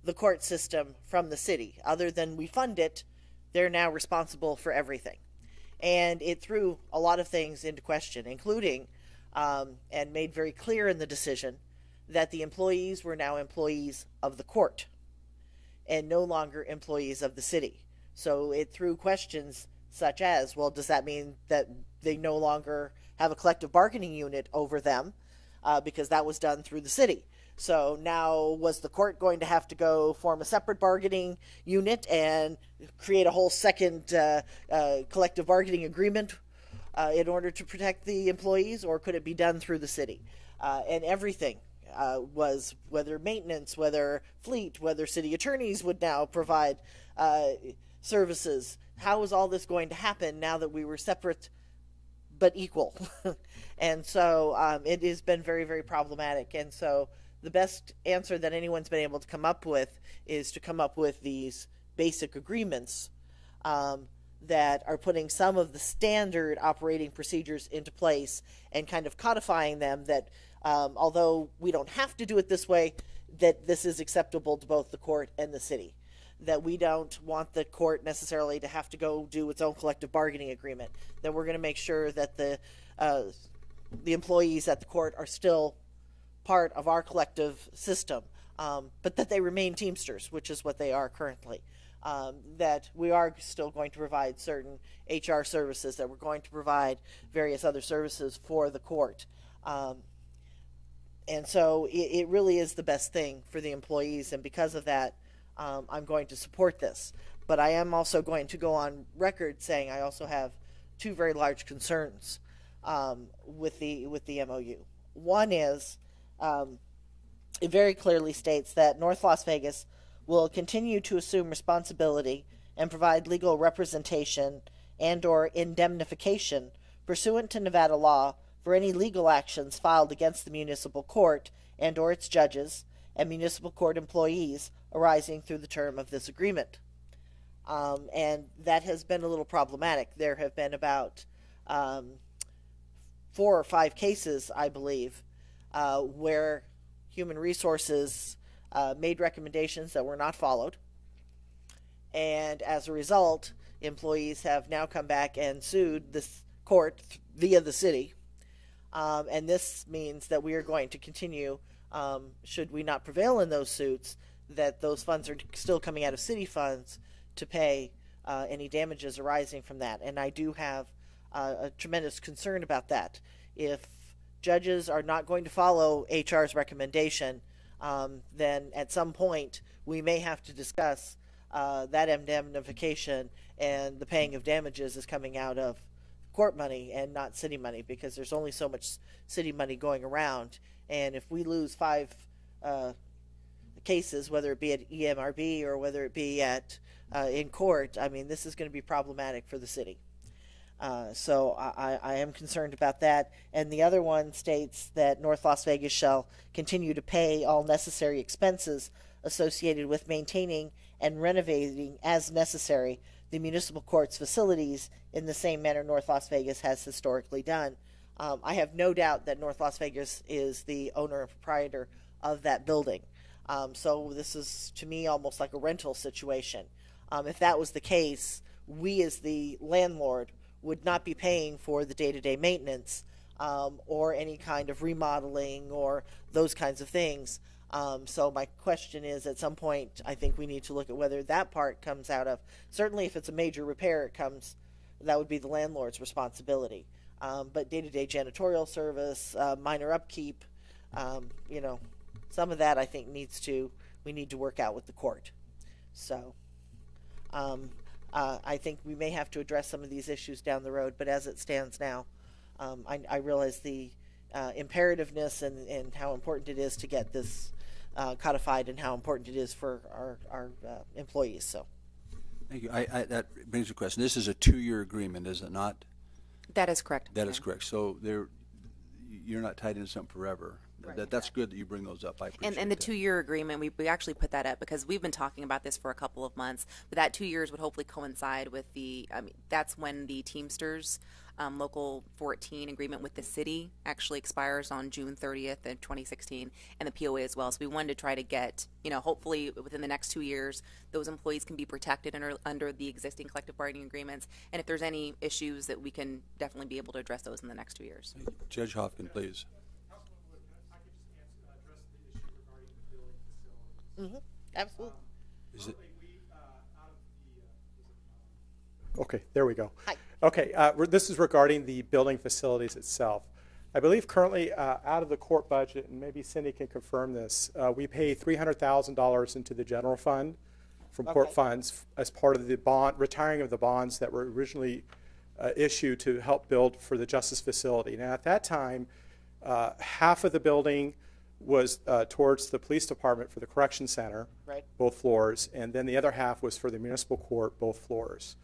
the court system from the city. Other than we fund it, they're now responsible for everything. And it threw a lot of things into question, including, and made very clear in the decision, that the employees were now employees of the court and no longer employees of the city. So it threw questions such as, well, does that mean that they no longer have a collective bargaining unit over them? Because that was done through the city. So now was the court going to have to go form a separate bargaining unit and create a whole second collective bargaining agreement in order to protect the employees, or could it be done through the city? And everything was, whether maintenance, whether fleet, whether city attorneys would now provide services. How was all this going to happen now that we were separate but equal? And so it has been very, very problematic. And so the best answer that anyone's been able to come up with is to come up with these basic agreements that are putting some of the standard operating procedures into place and kind of codifying them, that although we don't have to do it this way, that this is acceptable to both the court and the city. That we don't want the court necessarily to have to go do its own collective bargaining agreement. That we're going to make sure that the employees at the court are still part of our collective system, but that they remain Teamsters, which is what they are currently. That we are still going to provide certain HR services, that we're going to provide various other services for the court. And so it really is the best thing for the employees, and because of that, I'm going to support this. But I am also going to go on record saying I also have two very large concerns with the MOU. One is, it very clearly states that North Las Vegas will continue to assume responsibility and provide legal representation and or indemnification pursuant to Nevada law for any legal actions filed against the municipal court and or its judges and municipal court employees arising through the term of this agreement. And that has been a little problematic. There have been about 4 or 5 cases, I believe, where Human Resources made recommendations that were not followed. And as a result, employees have now come back and sued this court via the city. And this means that we are going to continue, should we not prevail in those suits, that those funds are still coming out of city funds to pay any damages arising from that. And I do have a tremendous concern about that. If judges are not going to follow HR's recommendation, then at some point we may have to discuss that indemnification and the paying of damages is coming out of court money and not city money, because there's only so much city money going around. And if we lose 5 cases, whether it be at EMRB or whether it be at in court, I mean, this is going to be problematic for the city. So I am concerned about that. And the other one states that North Las Vegas shall continue to pay all necessary expenses associated with maintaining and renovating as necessary the municipal court's facilities in the same manner North Las Vegas has historically done. I have no doubt that North Las Vegas is the owner and proprietor of that building. So this is, to me, almost like a rental situation. If that was the case, we as the landlord would not be paying for the day-to-day maintenance or any kind of remodeling or those kinds of things. So my question is, at some point, I think we need to look at whether that part comes out of, certainly if it's a major repair, it comes that would be the landlord's responsibility. But day-to-day janitorial service, minor upkeep, you know, some of that I think we need to work out with the court. So I think we may have to address some of these issues down the road, but as it stands now, I realize the imperativeness and how important it is to get this codified and how important it is for our employees. So. Thank you. That brings a question. This is a 2-year agreement, is it not? That is correct. That is correct. So you're not tied into something forever. Right. That's good that you bring those up. I appreciate and the 2-year agreement, we actually put that up because we've been talking about this for a couple of months. But that 2 years would hopefully coincide with that's when the Teamsters Local 14 agreement with the city actually expires on June 30th of 2016, and the POA as well. So we wanted to try to get, you know, hopefully within the next 2 years, those employees can be protected under the existing collective bargaining agreements. And if there's any issues, that we can definitely be able to address those in the next 2 years. Judge Hopkins, please. Mm-hmm. Absolutely. Is it? Okay, there we go. Hi. Okay, this is regarding the building facilities itself. I believe currently out of the court budget, and maybe Cindy can confirm this, we pay $300,000 into the general fund from court funds as part of the retiring of the bonds that were originally issued to help build for the justice facility. Now at that time, half of the building was towards the police department for the correction center, right, both floors, and then the other half was for the municipal court, both floors.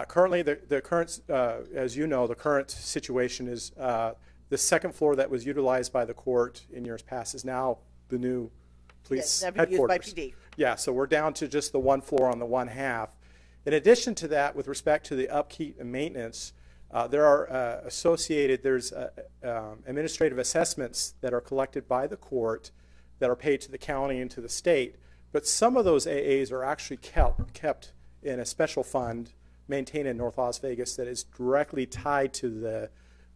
Currently, the current, as you know, the current situation is the second floor that was utilized by the court in years past is now the new police headquarters. Used by PD. Yeah, so we're down to just the one floor on the one half. In addition to that, with respect to the upkeep and maintenance, there are there's administrative assessments that are collected by the court that are paid to the county and to the state, but some of those AAs are actually kept in a special fund maintained in North Las Vegas that is directly tied to the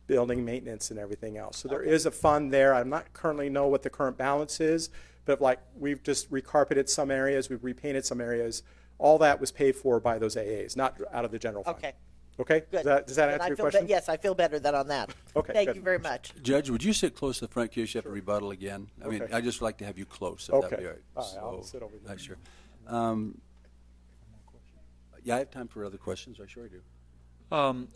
building maintenance and everything else. So there is a fund there. I'm not currently know what the current balance is, but like we've just recarpeted some areas, we've repainted some areas. All that was paid for by those AAs, not out of the general fund. Okay. Okay? Good. Does that answer your question? Yes, I feel better than on that. Okay. Thank you very much. Judge, would you sit close to the front in case you have to rebuttal again? I mean, I'd just like to have you close. If that'd be all right. All right, I'll sit over there. Sure. Yeah, I have time for other questions. I sure do.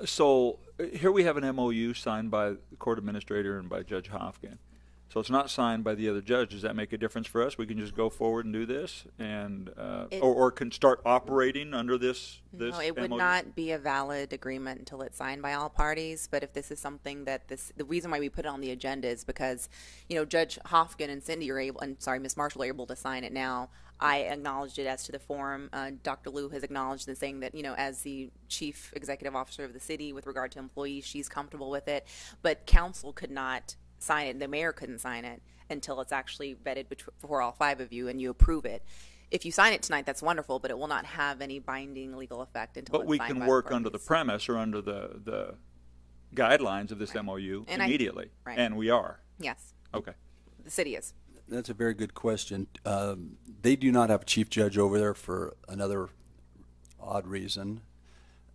So here we have an MOU signed by the court administrator and by Judge Hofkin. So it's not signed by the other judge. Does that make a difference for us? We can just go forward and do this, and or can start operating under this. No, it would not be a valid agreement until it's signed by all parties. But if this is something that the reason why we put it on the agenda is because, you know, Judge Hofkin and Cindy are able, and sorry, Ms. Marshall are able to sign it now. I acknowledged it as to the forum. Dr. Liu has acknowledged and saying that, you know, as the chief executive officer of the city with regard to employees, she's comfortable with it. But council could not sign it. The mayor couldn't sign it until it's actually vetted before all 5 of you and you approve it. If you sign it tonight, that's wonderful, but it will not have any binding legal effect until it's signed by the parties. But we can work under the premise or under the guidelines of this MOU and immediately, and we are. Yes. Okay. The city is. That's a very good question. They do not have a chief judge over there for another odd reason.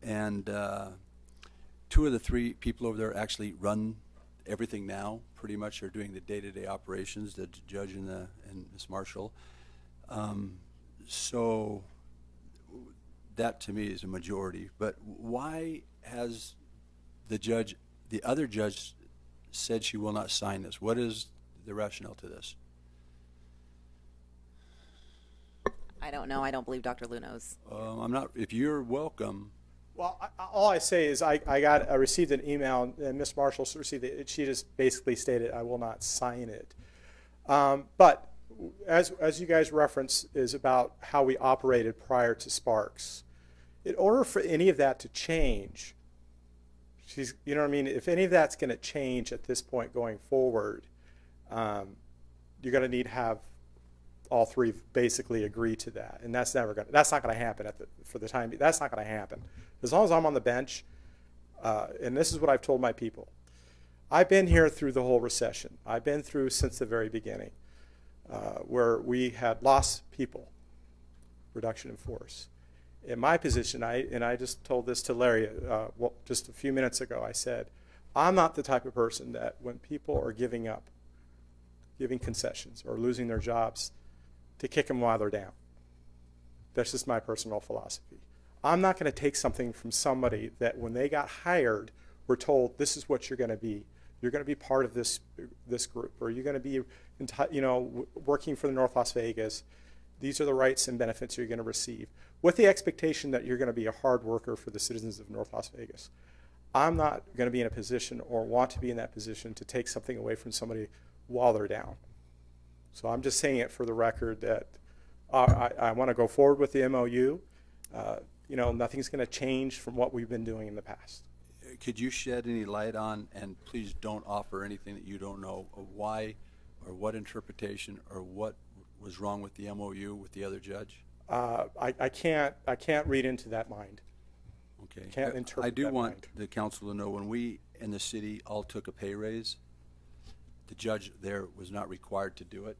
And 2 of the 3 people over there actually run everything now. Pretty much they're doing the day-to-day operations, the judge and Ms. Marshall. So that to me is a majority. But why has the other judge said she will not sign this? What is the rationale to this? I don't know. I don't believe Dr. Liu knows. I'm not. If you're welcome. Well, all I say is I received an email, and Ms. Marshall received it. She just basically stated, I will not sign it. But as you guys reference, is about how we operated prior to Sparks. In order for any of that to change, you know what I mean? If any of that's going to change at this point going forward, you're going to need to have all 3 basically agree to that, and that's not going to happen for the time being. That's not going to happen. As long as I'm on the bench, and this is what I've told my people. I've been here through the whole recession. I've been through since the very beginning, where we had lost people, reduction in force. In my position, I just told this to Larry just a few minutes ago, I said, I'm not the type of person that when people are giving concessions or losing their jobs, to kick them while they're down. That's just my personal philosophy. I'm not going to take something from somebody that when they got hired were told, this is what you're going to be. You're going to be part of this group, or you're going to be working for the North Las Vegas. These are the rights and benefits you're going to receive, with the expectation that you're going to be a hard worker for the citizens of North Las Vegas. I'm not going to be in a position or want to be in that position to take something away from somebody while they're down. So I'm just saying it for the record that I want to go forward with the MOU. Nothing's going to change from what we've been doing in the past. Could you shed any light on, and please don't offer anything that you don't know, of why or what interpretation or what was wrong with the MOU with the other judge? I can't read into that mind. Okay. Can't interpret I do that want mind. the council to know, when we in the city all took a pay raise, the judge there was not required to do it.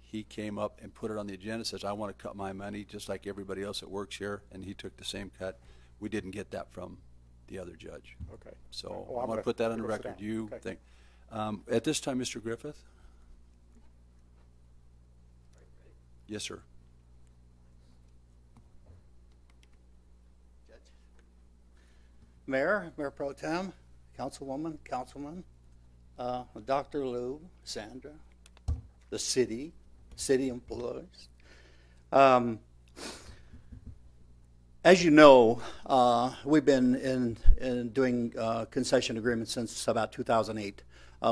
He came up and put it on the agenda, says, I want to cut my money just like everybody else that works here, and he took the same cut. We didn't get that from the other judge. Okay. So Well, I want to put that on the record. You okay. think. At this time, Mr. Griffith? Yes, sir. Mayor Pro Tem, Councilwoman, Councilman, Dr. Lou, Sandra, the city employees. As you know, we've been in doing concession agreements since about 2008.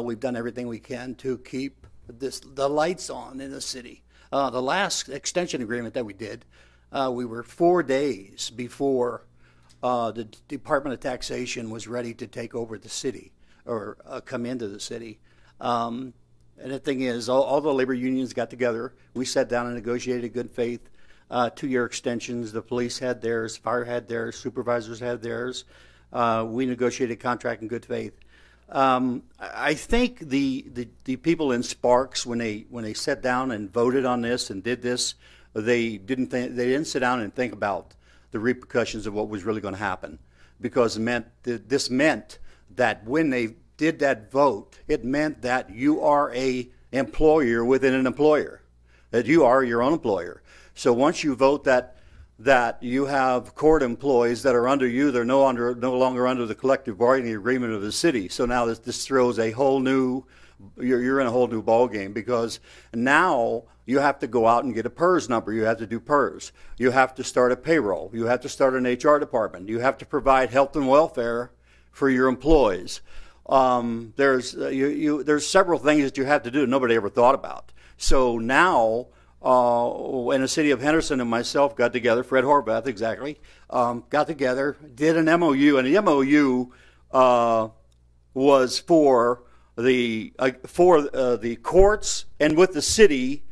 We've done everything we can to keep the lights on in the city. The last extension agreement that we did, we were 4 days before the Department of Taxation was ready to take over the city or come into the city. And the thing is, all the labor unions got together. We sat down and negotiated good faith 2-year extensions. The police had theirs, fire had theirs, supervisors had theirs. We negotiated contract in good faith. I think the people in Sparks, when they sat down and voted on this and did this, they didn't sit down and think about the repercussions of what was really going to happen, because this meant that when they did that vote, it meant that you are a employer within an employer, that you are your own employer. So once you vote that you have court employees that are under you, they're no longer under the collective bargaining agreement of the city. So now this throws a whole new, you're in a whole new ballgame, because now you have to go out and get a PERS number. You have to do PERS. You have to start a payroll. You have to start an HR department. You have to provide health and welfare for your employees. There's several things that you have to do that nobody ever thought about. So now, in the city of Henderson and myself got together, Fred Horvath exactly, got together, did an MOU, and the MOU was for the courts and with the city,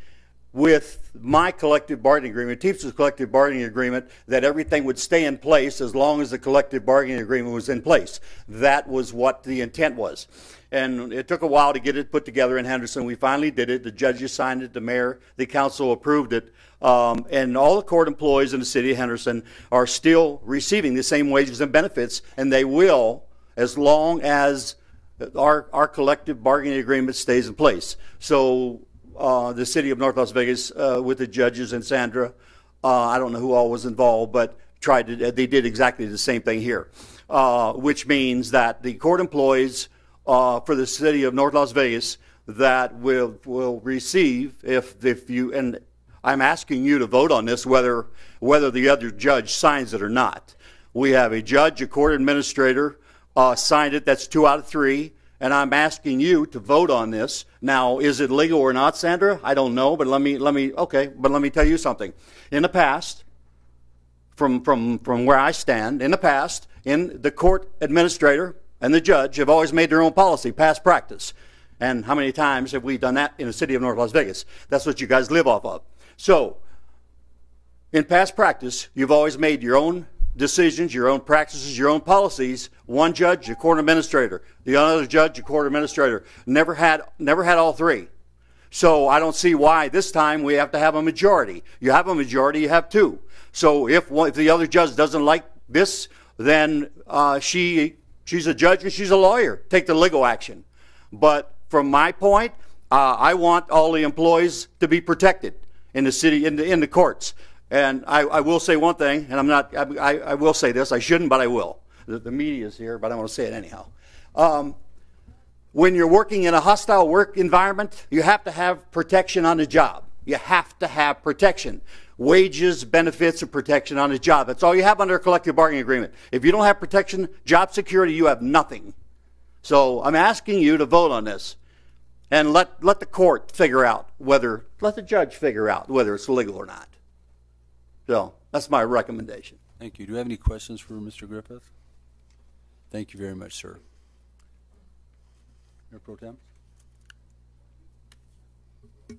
with my collective bargaining agreement, Teamsters collective bargaining agreement, that everything would stay in place as long as the collective bargaining agreement was in place. That was what the intent was. And it took a while to get it put together in Henderson. We finally did it. The judges signed it. The mayor, the council approved it. And all the court employees in the city of Henderson are still receiving the same wages and benefits, and they will as long as our collective bargaining agreement stays in place. So the city of North Las Vegas, with the judges and Sandra, I don't know who all was involved, but they did exactly the same thing here, which means that the court employees for the city of North Las Vegas that will receive, if you, and I'm asking you to vote on this, whether the other judge signs it or not. We have a judge, a court administrator signed it. That's 2 out of 3. And I'm asking you to vote on this. Now, is it legal or not, Sandra? I don't know, but let me tell you something. In the past, from where I stand, in the past, the court administrator and the judge have always made their own policy, past practice. And how many times have we done that in the city of North Las Vegas? That's what you guys live off of. So, in past practice, you've always made your own decisions, your own practices, your own policies. One judge, a court administrator. The other judge, a court administrator. Never had all 3. So I don't see why this time we have to have a majority. You have a majority, you have two. So if the other judge doesn't like this, then she's a judge and she's a lawyer. Take the legal action. But from my point, I want all the employees to be protected in the city, in the courts. And I will say one thing, and I will say this. I shouldn't, but I will. The media is here, but I want to say it anyhow. When you're working in a hostile work environment, you have to have protection on the job. You have to have protection. Wages, benefits, and protection on the job. That's all you have under a collective bargaining agreement. If you don't have protection, job security, you have nothing. So I'm asking you to vote on this and let the court figure out let the judge figure out whether it's legal or not. So that's my recommendation. Thank you. Do you have any questions for Mr. Griffith? Thank you very much, sir. Mayor Pro Tem? Did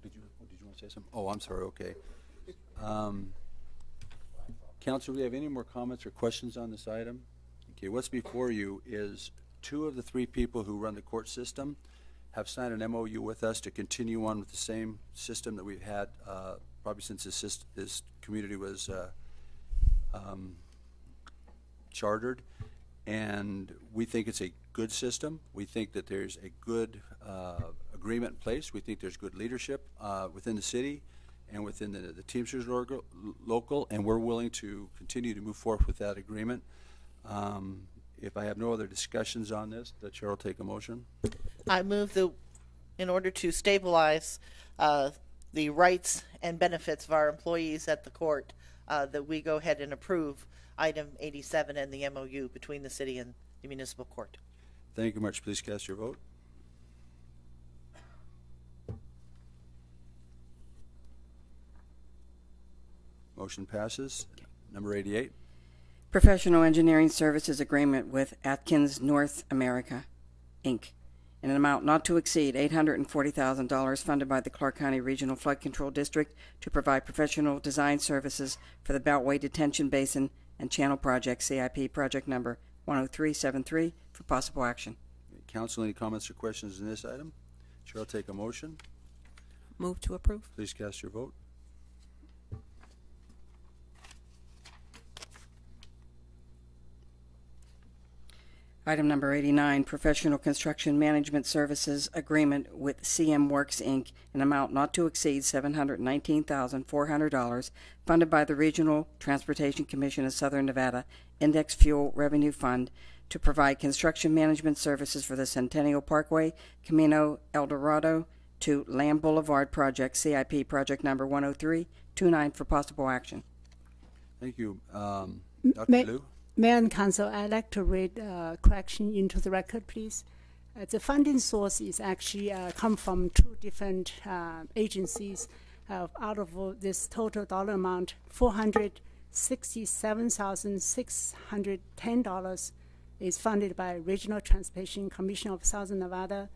you want to say something? Oh, I'm sorry. Okay. Council, do we have any more comments or questions on this item? Okay, what's before you is 2 of the 3 people who run the court system have signed an MOU with us to continue on with the same system that we've had probably since this community was chartered, and we think it's a good system. We think that there's a good agreement in place. We think there's good leadership within the city and within the Teamsters local, and we're willing to continue to move forward with that agreement. If I have no other discussions on this, the chair will take a motion. I move in order to stabilize the rights and benefits of our employees at the court, that we go ahead and approve item 87 and the MOU between the city and the municipal court. Thank you much. Please cast your vote. Motion passes. Number 88. Professional engineering services agreement with Atkins North America, Inc., in an amount not to exceed $840,000 funded by the Clark County Regional Flood Control District to provide professional design services for the Beltway Detention Basin and Channel Project, CIP project number 10373, for possible action. Council, any comments or questions on this item? Chair will take a motion. Move to approve. Please cast your vote. Item number 89, Professional Construction Management Services Agreement with CM Works, Inc., an amount not to exceed $719,400, funded by the Regional Transportation Commission of Southern Nevada Index Fuel Revenue Fund to provide construction management services for the Centennial Parkway, Camino El Dorado to Lamb Boulevard Project, CIP project number 10329, for possible action. Thank you. Dr. Liu? Mayor and Council, I'd like to read a correction into the record, please. The funding source is actually come from 2 different agencies. Out of this total dollar amount, $467,610 is funded by Regional Transportation Commission of Southern Nevada,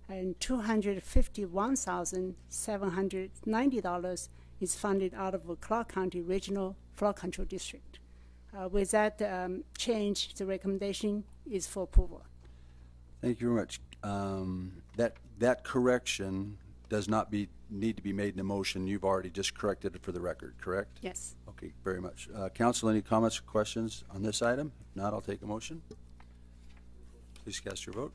and $251,790 is funded out of Clark County Regional Flood Control District. With that change, the recommendation is for approval. Thank you very much. That correction does not need to be made in a motion. You've already just corrected it for the record, correct? Yes. Okay, very much. Council, any comments or questions on this item? If not, I'll take a motion. Please cast your vote.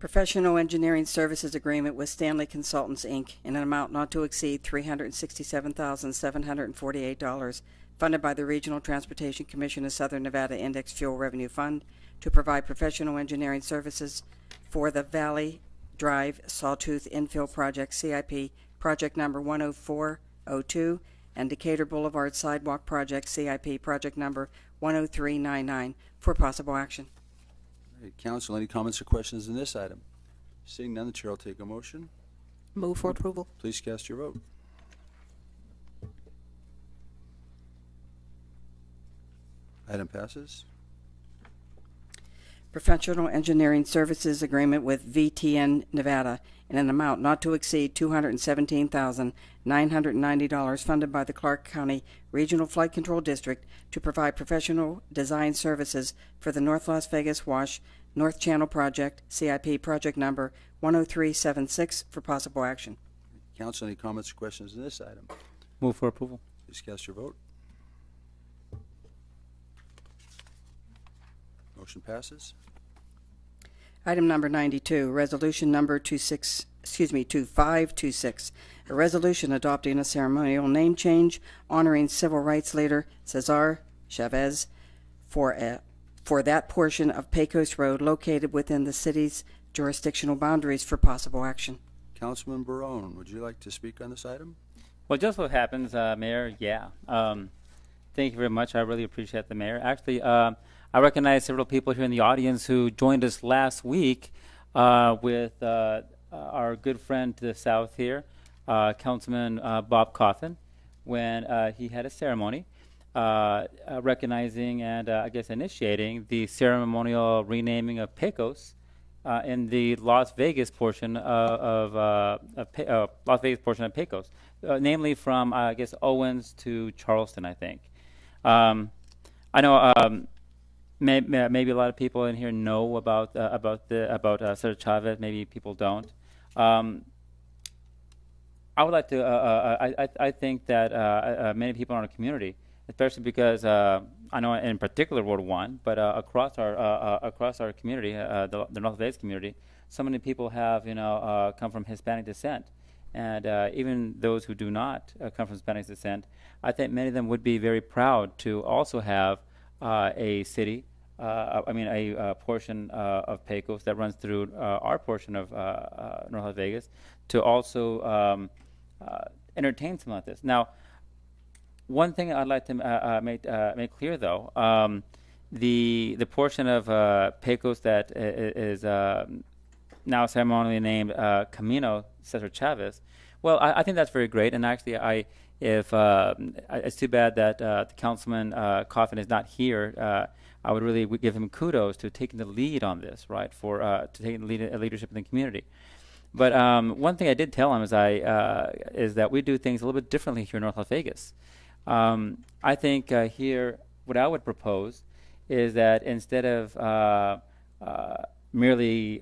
Professional Engineering Services Agreement with Stanley Consultants, Inc., in an amount not to exceed $367,748, funded by the Regional Transportation Commission of Southern Nevada Index Fuel Revenue Fund to provide professional engineering services for the Valley Drive Sawtooth Infill Project, CIP, project number 10402, and Decatur Boulevard Sidewalk Project, CIP, project number 10399, for possible action. Council, any comments or questions on this item? Seeing none, the chair will take a motion. Move for approval. Please cast your vote. Professional professional engineering services agreement with VTN Nevada in an amount not to exceed $217,990 funded by the Clark County Regional Flood Control District to provide professional design services for the North Las Vegas Wash North Channel Project, CIP project number 10376, for possible action. Council, any comments or questions on this item? Move for approval. Please cast your vote. Motion passes. Item number 92, resolution number 2526, a resolution adopting a ceremonial name change honoring civil rights leader Cesar Chavez for that portion of Pecos Road located within the city's jurisdictional boundaries for possible action. Councilman Barone, would you like to speak on this item? Well, just what happens, Mayor, yeah. Thank you very much. I really appreciate the Mayor. Actually, I recognize several people here in the audience who joined us last week with our good friend to the south here, Councilman Bob Coffin, when he had a ceremony recognizing and I guess initiating the ceremonial renaming of Pecos in the Las Vegas portion of Las Vegas portion of Pecos, namely from I guess Owens to Charleston, I think. I know. Maybe a lot of people in here know about Cesar Chavez. Maybe people don't. I would like to. I think that many people in our community, especially because I know in particular Ward 1, but across our community, the North Vegas community, so many people have come from Hispanic descent, and even those who do not come from Hispanic descent, I think many of them would be very proud to also have a city. A portion of Pecos that runs through our portion of North Las Vegas to also entertain something like this. Now, one thing I'd like to make clear, though, the portion of Pecos that is now ceremonially named Camino Cesar Chavez. Well, I think that's very great, and actually, it's too bad that the Councilman Coffin is not here. I would really give him kudos to taking the lead on this, right? To taking the leadership in the community. But one thing I did tell him is that we do things a little bit differently here in North Las Vegas. I think here, what I would propose is that instead of merely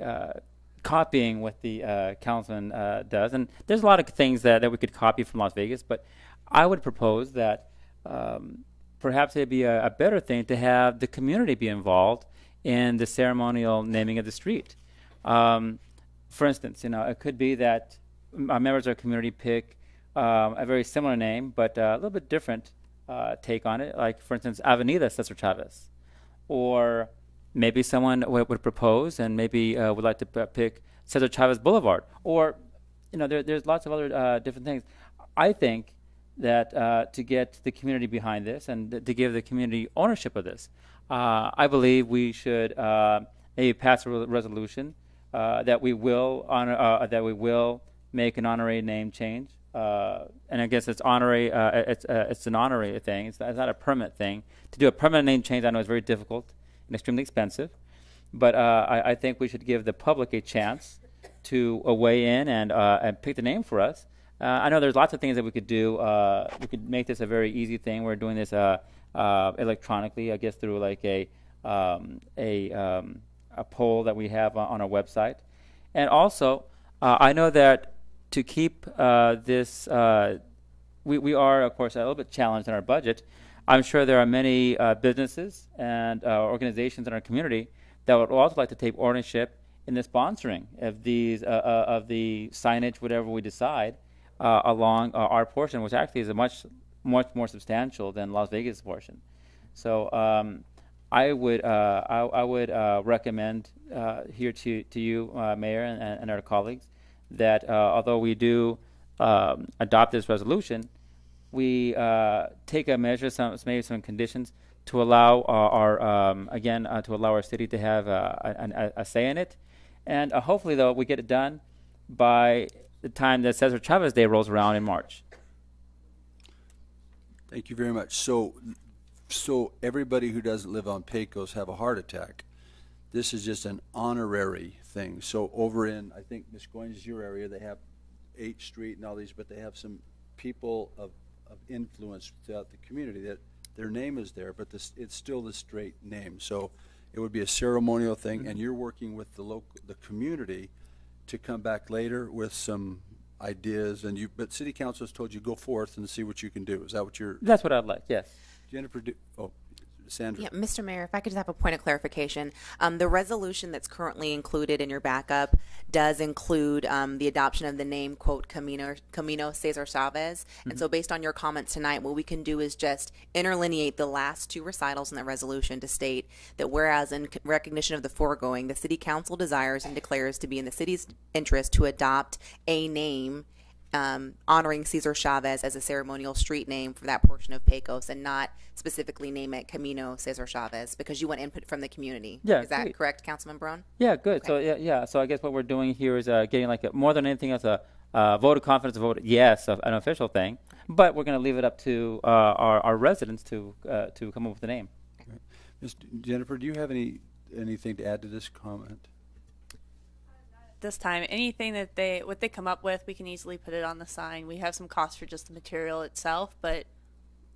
copying what the councilman does, and there's a lot of things that we could copy from Las Vegas, but I would propose that perhaps it'd be a better thing to have the community be involved in the ceremonial naming of the street. For instance, it could be that members of our community pick a very similar name, but a little bit different take on it. Like, for instance, Avenida Cesar Chavez, or maybe someone would propose and maybe would like to pick Cesar Chavez Boulevard, or there's lots of other different things. I think that to get the community behind this and to give the community ownership of this, I believe we should maybe pass a resolution that we will honor, that we will make an honorary name change. And I guess it's honorary. It's an honorary thing. It's not a permanent thing. To do a permanent name change, I know is very difficult and extremely expensive. But I think we should give the public a chance to weigh in and pick the name for us. I know there's lots of things that we could do. We could make this a very easy thing. We're doing this electronically, I guess, through like a poll that we have on our website. And also, I know that to keep this, we are, of course, a little bit challenged in our budget. I'm sure there are many businesses and organizations in our community that would also like to take ownership in the sponsoring of these of the signage, whatever we decide, along our portion, which actually is a much more substantial than Las Vegas' portion. So I would recommend here to you, Mayor, and our colleagues, that although we do adopt this resolution, we take a measure, maybe some conditions, to allow to allow our city to have a say in it, and hopefully, though, we get it done by the time that Cesar Chavez Day rolls around in March. Thank you very much. So everybody who doesn't live on Pecos have a heart attack. This is just an honorary thing. So over in, I think, Ms. Goins, your area, they have 8th Street and all these, but they have some people of influence throughout the community that their name is there, but it's still the straight name. So it would be a ceremonial thing, and you're working with the community to come back later with some ideas, but City Council has told you go forth and see what you can do. Is that what you're? That's what I'd like. Yes. Jennifer, Sandra. Yeah, Mr. Mayor, if I could just have a point of clarification. The resolution that's currently included in your backup does include the adoption of the name, quote, Camino Cesar Chavez. And so based on your comments tonight, what we can do is just interlineate the last 2 recitals in the resolution to state that whereas in recognition of the foregoing, the City Council desires and declares to be in the city's interest to adopt a name honoring Cesar Chavez as a ceremonial street name for that portion of Pecos, and not specifically name it Camino Cesar Chavez, because you want input from the community. Yeah, is that correct, Councilman Brown? Yeah, good. Okay. So yeah. So I guess what we're doing here is getting more than anything else a vote of confidence, vote yes, an official thing. But we're going to leave it up to our residents to come up with the name. Okay. Ms. Jennifer, do you have anything to add to this comment? This time, anything that they come up with, we can easily put it on the sign. We have some cost for just the material itself, but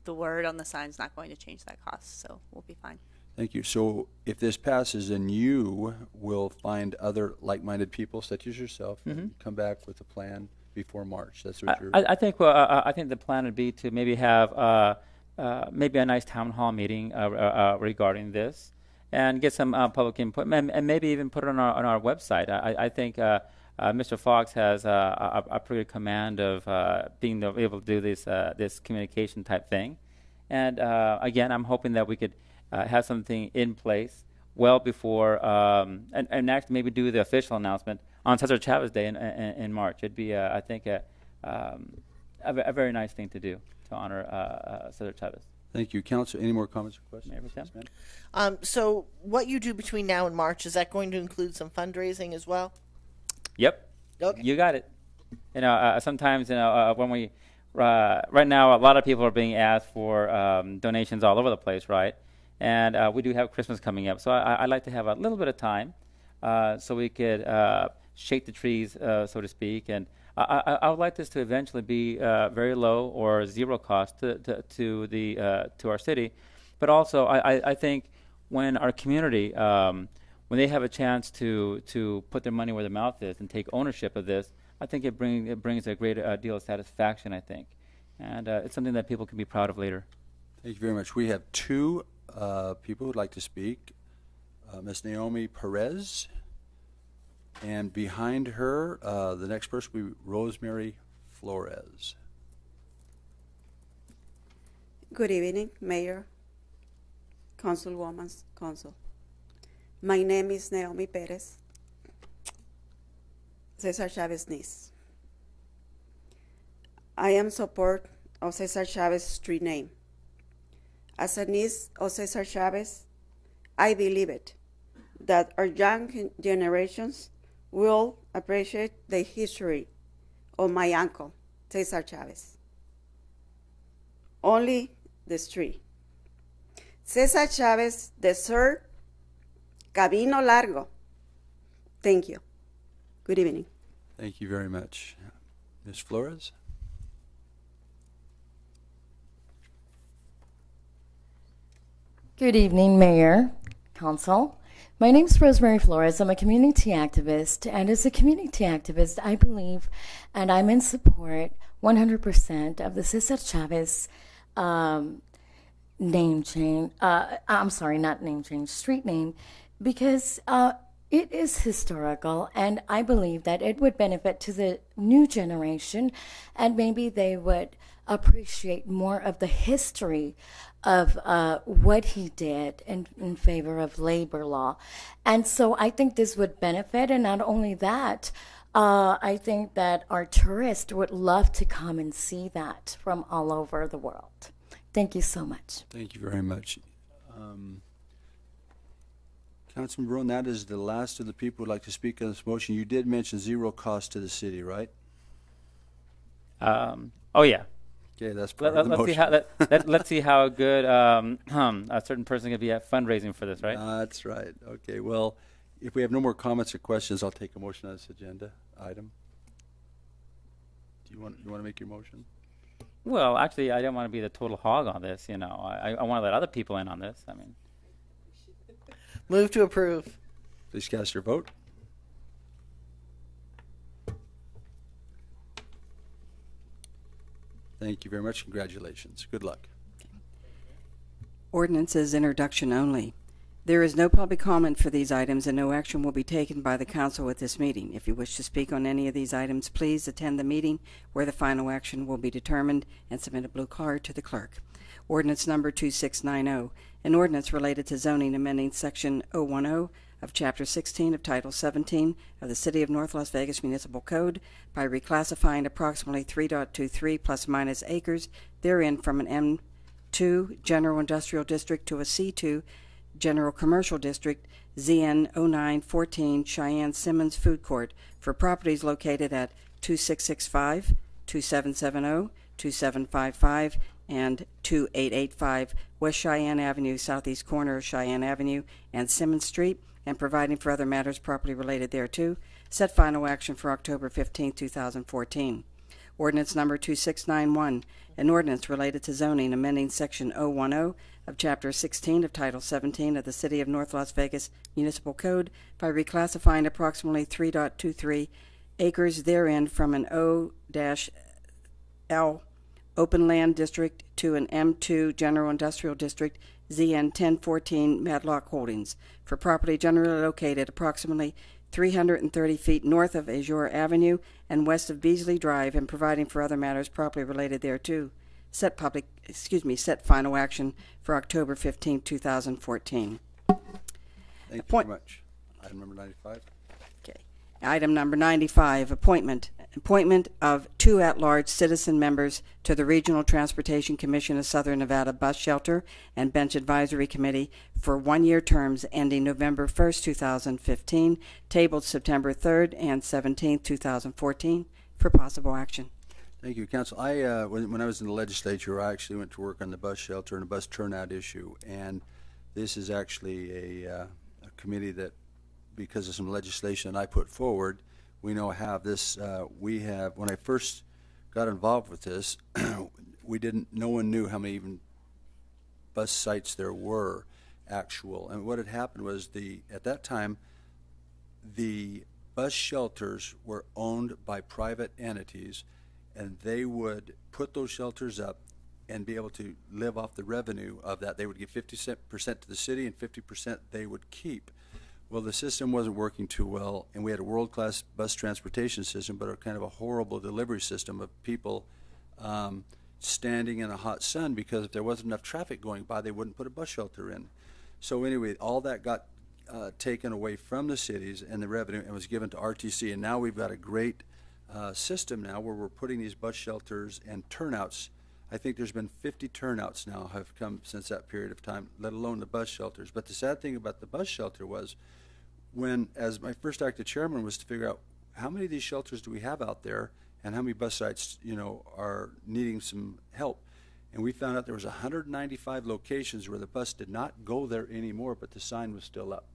the word on the sign is not going to change that cost, so we'll be fine. Thank you. So if this passes, then you will find other like-minded people such as yourself and come back with a plan before March. That's what you're. I think the plan would be to maybe have maybe a nice town hall meeting regarding this, and get some public input, and maybe even put it on our website. I think Mr. Fox has a pretty good command of being able to do this communication type thing. And again, I'm hoping that we could have something in place well before, and actually maybe do the official announcement on Cesar Chavez Day in March. It'd be, I think, a very nice thing to do to honor Cesar Chavez. Thank you. Council, any more comments or questions? So what you do between now and March, is that going to include some fundraising as well? Yep. Okay. You got it. Sometimes, when we, right now, a lot of people are being asked for donations all over the place, right? And we do have Christmas coming up. So I'd like to have a little bit of time so we could shake the trees, so to speak. And I would like this to eventually be very low or zero cost to our city. But also, I think when our community, when they have a chance to put their money where their mouth is and take ownership of this, I think it brings a great deal of satisfaction, I think. And it's something that people can be proud of later. Thank you very much. We have 2 people who'd like to speak. Ms. Naomi Perez, and behind her, the next person will be Rosemary Flores. Good evening, Mayor, Councilwoman, Council. My name is Naomi Perez, Cesar Chavez niece. I am support of Cesar Chavez street name. As a niece of Cesar Chavez, I believe it, that our young generations will appreciate the history of my uncle, Cesar Chavez. Only the street. Cesar Chavez deserved Camino Largo. Thank you. Good evening. Thank you very much. Ms. Flores? Good evening, Mayor, Council. My name is Rosemary Flores. I'm a community activist, and as a community activist, I believe and I'm in support 100% of the Cesar Chavez name change. I'm sorry, not name change, street name, because it is historical, and I believe that it would benefit to the new generation, and maybe they would appreciate more of the history of what he did in favor of labor law. And so I think this would benefit, and not only that, I think that our tourists would love to come and see that from all over the world. Thank you so much. Thank you very much. Councilman Brown, that is the last of the people who would like to speak on this motion. You did mention zero cost to the city, right? Oh, yeah. Okay, that's part of the let's motion. see how let's see how good a certain person can be at fundraising for this, right? That's right. Okay, well, if we have no more comments or questions, I'll take a motion on this agenda item. Do you want to make your motion? Well, actually, I don't want to be the total hog on this. You know, I want to let other people in on this. I mean, Move to approve. Please cast your vote. Thank you very much. Congratulations. Good luck. Ordinances introduction only. There is no public comment for these items and no action will be taken by the council at this meeting. If you wish to speak on any of these items, please attend the meeting where the final action will be determined and submit a blue card to the clerk. Ordinance number 2690, an ordinance related to zoning amending section 010 of Chapter 16 of Title 17 of the City of North Las Vegas Municipal Code by reclassifying approximately 3.23 plus minus acres therein from an M2 General Industrial District to a C2 General Commercial District, ZN 0914 Cheyenne Simmons Food Court for properties located at 2665, 2770, 2755, and 2885 West Cheyenne Avenue, southeast corner of Cheyenne Avenue and Simmons Street, and providing for other matters properly related thereto. Set final action for October 15, 2014. Ordinance number 2691, an ordinance related to zoning amending section 010 of Chapter 16 of Title 17 of the City of North Las Vegas Municipal Code by reclassifying approximately 3.23 acres therein from an O-L Open Land District to an M2 General Industrial District, ZN 1014 Madlock Holdings, for property generally located approximately 330 feet north of Azure Avenue and west of Beasley Drive, and providing for other matters properly related thereto. Set final action for October 15, 2014. Thank you very much. Item number 95. Okay. Item number 95, appointment of 2 at-large citizen members to the Regional Transportation Commission of Southern Nevada Bus Shelter and Bench Advisory Committee for 1-year terms ending November 1st, 2015, tabled September 3rd and 17th, 2014, for possible action. Thank you, Council. When I was in the legislature, I actually went to work on the bus shelter and a bus turnout issue, and this is actually a committee that, because of some legislation I put forward, we now have this. When I first got involved with this, no one knew how many even bus sites there were actual. And what had happened was at that time, the bus shelters were owned by private entities, and they would put those shelters up and be able to live off the revenue of that. They would give 50% to the city and 50% they would keep. Well, the system wasn't working too well, and we had a world-class bus transportation system, but a kind of a horrible delivery system of people standing in the hot sun, because if there wasn't enough traffic going by, they wouldn't put a bus shelter in. So anyway, all that got taken away from the cities and the revenue and was given to RTC, and now we've got a great system now where we're putting these bus shelters and turnouts. I think there's been 50 turnouts now have come since that period of time, let alone the bus shelters. But the sad thing about the bus shelter was, as my first active chairman, was to figure out how many of these shelters do we have out there and how many bus sites, are needing some help. And we found out there was 195 locations where the bus did not go there anymore, but the sign was still up.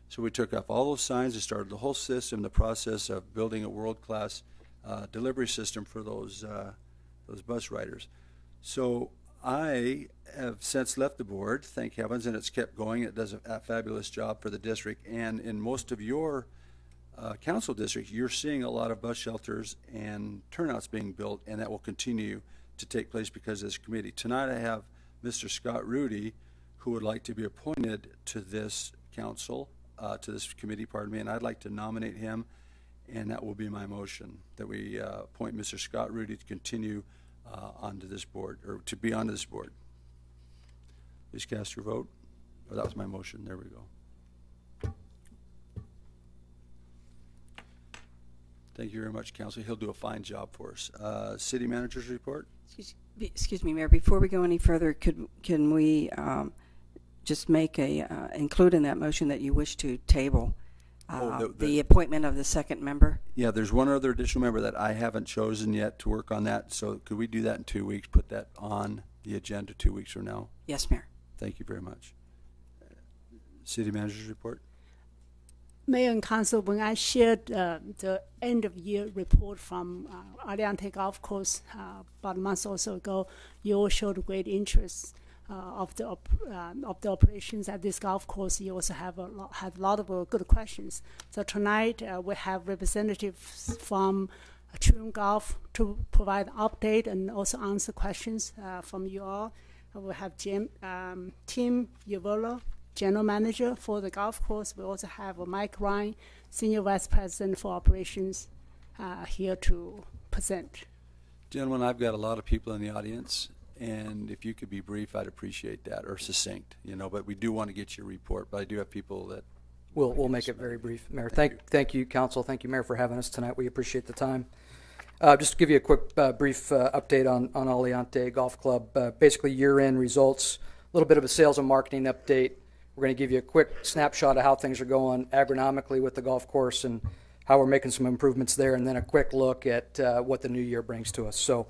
So we took off all those signs and started the whole system, the process of building a world-class delivery system for those bus riders. So I have since left the board, thank heavens, and it's kept going. It does a fabulous job for the district. And in most of your council districts, you're seeing a lot of bus shelters and turnouts being built, and that will continue to take place because of this committee. Tonight I have Mr. Scott Rudy, who would like to be appointed to this council, to this committee, and I'd like to nominate him, and that will be my motion, that we appoint Mr. Scott Rudy to continue onto this board, or to be onto this board. Please cast your vote. Oh, that was my motion. There we go. Thank you very much, Council. He'll do a fine job for us. City Manager's report. Excuse me, Mayor. Before we go any further, can we just make include in that motion that you wish to table The appointment of the second member. Yeah, there's one other additional member that I haven't chosen yet to work on that. So could we do that in 2 weeks? Put that on the agenda 2 weeks from now? Yes, Mayor. Thank you very much. City Manager's report. Mayor and Council, when I shared the end-of-year report from Aliante Golf Course about a month or so ago, you all showed great interest of the operations at this golf course. You also had a lot of good questions. So tonight we have representatives from Trim Golf to provide an update and also answer questions from you all. We have Tim Uvolo, General Manager for the golf course. We also have Mike Ryan, Senior Vice President for Operations, here to present. Gentlemen, I've got a lot of people in the audience, and if you could be brief, I'd appreciate that, or succinct, but we do want to get your report, but I do have people that... We'll make it very brief, Mayor. Thank you, Council. Thank you, Mayor, for having us tonight. We appreciate the time. Just to give you a quick, brief update on Aliante Golf Club. Basically, year-end results, a little bit of a sales and marketing update. We're going to give you a quick snapshot of how things are going agronomically with the golf course and how we're making some improvements there, and then a quick look at what the new year brings to us. So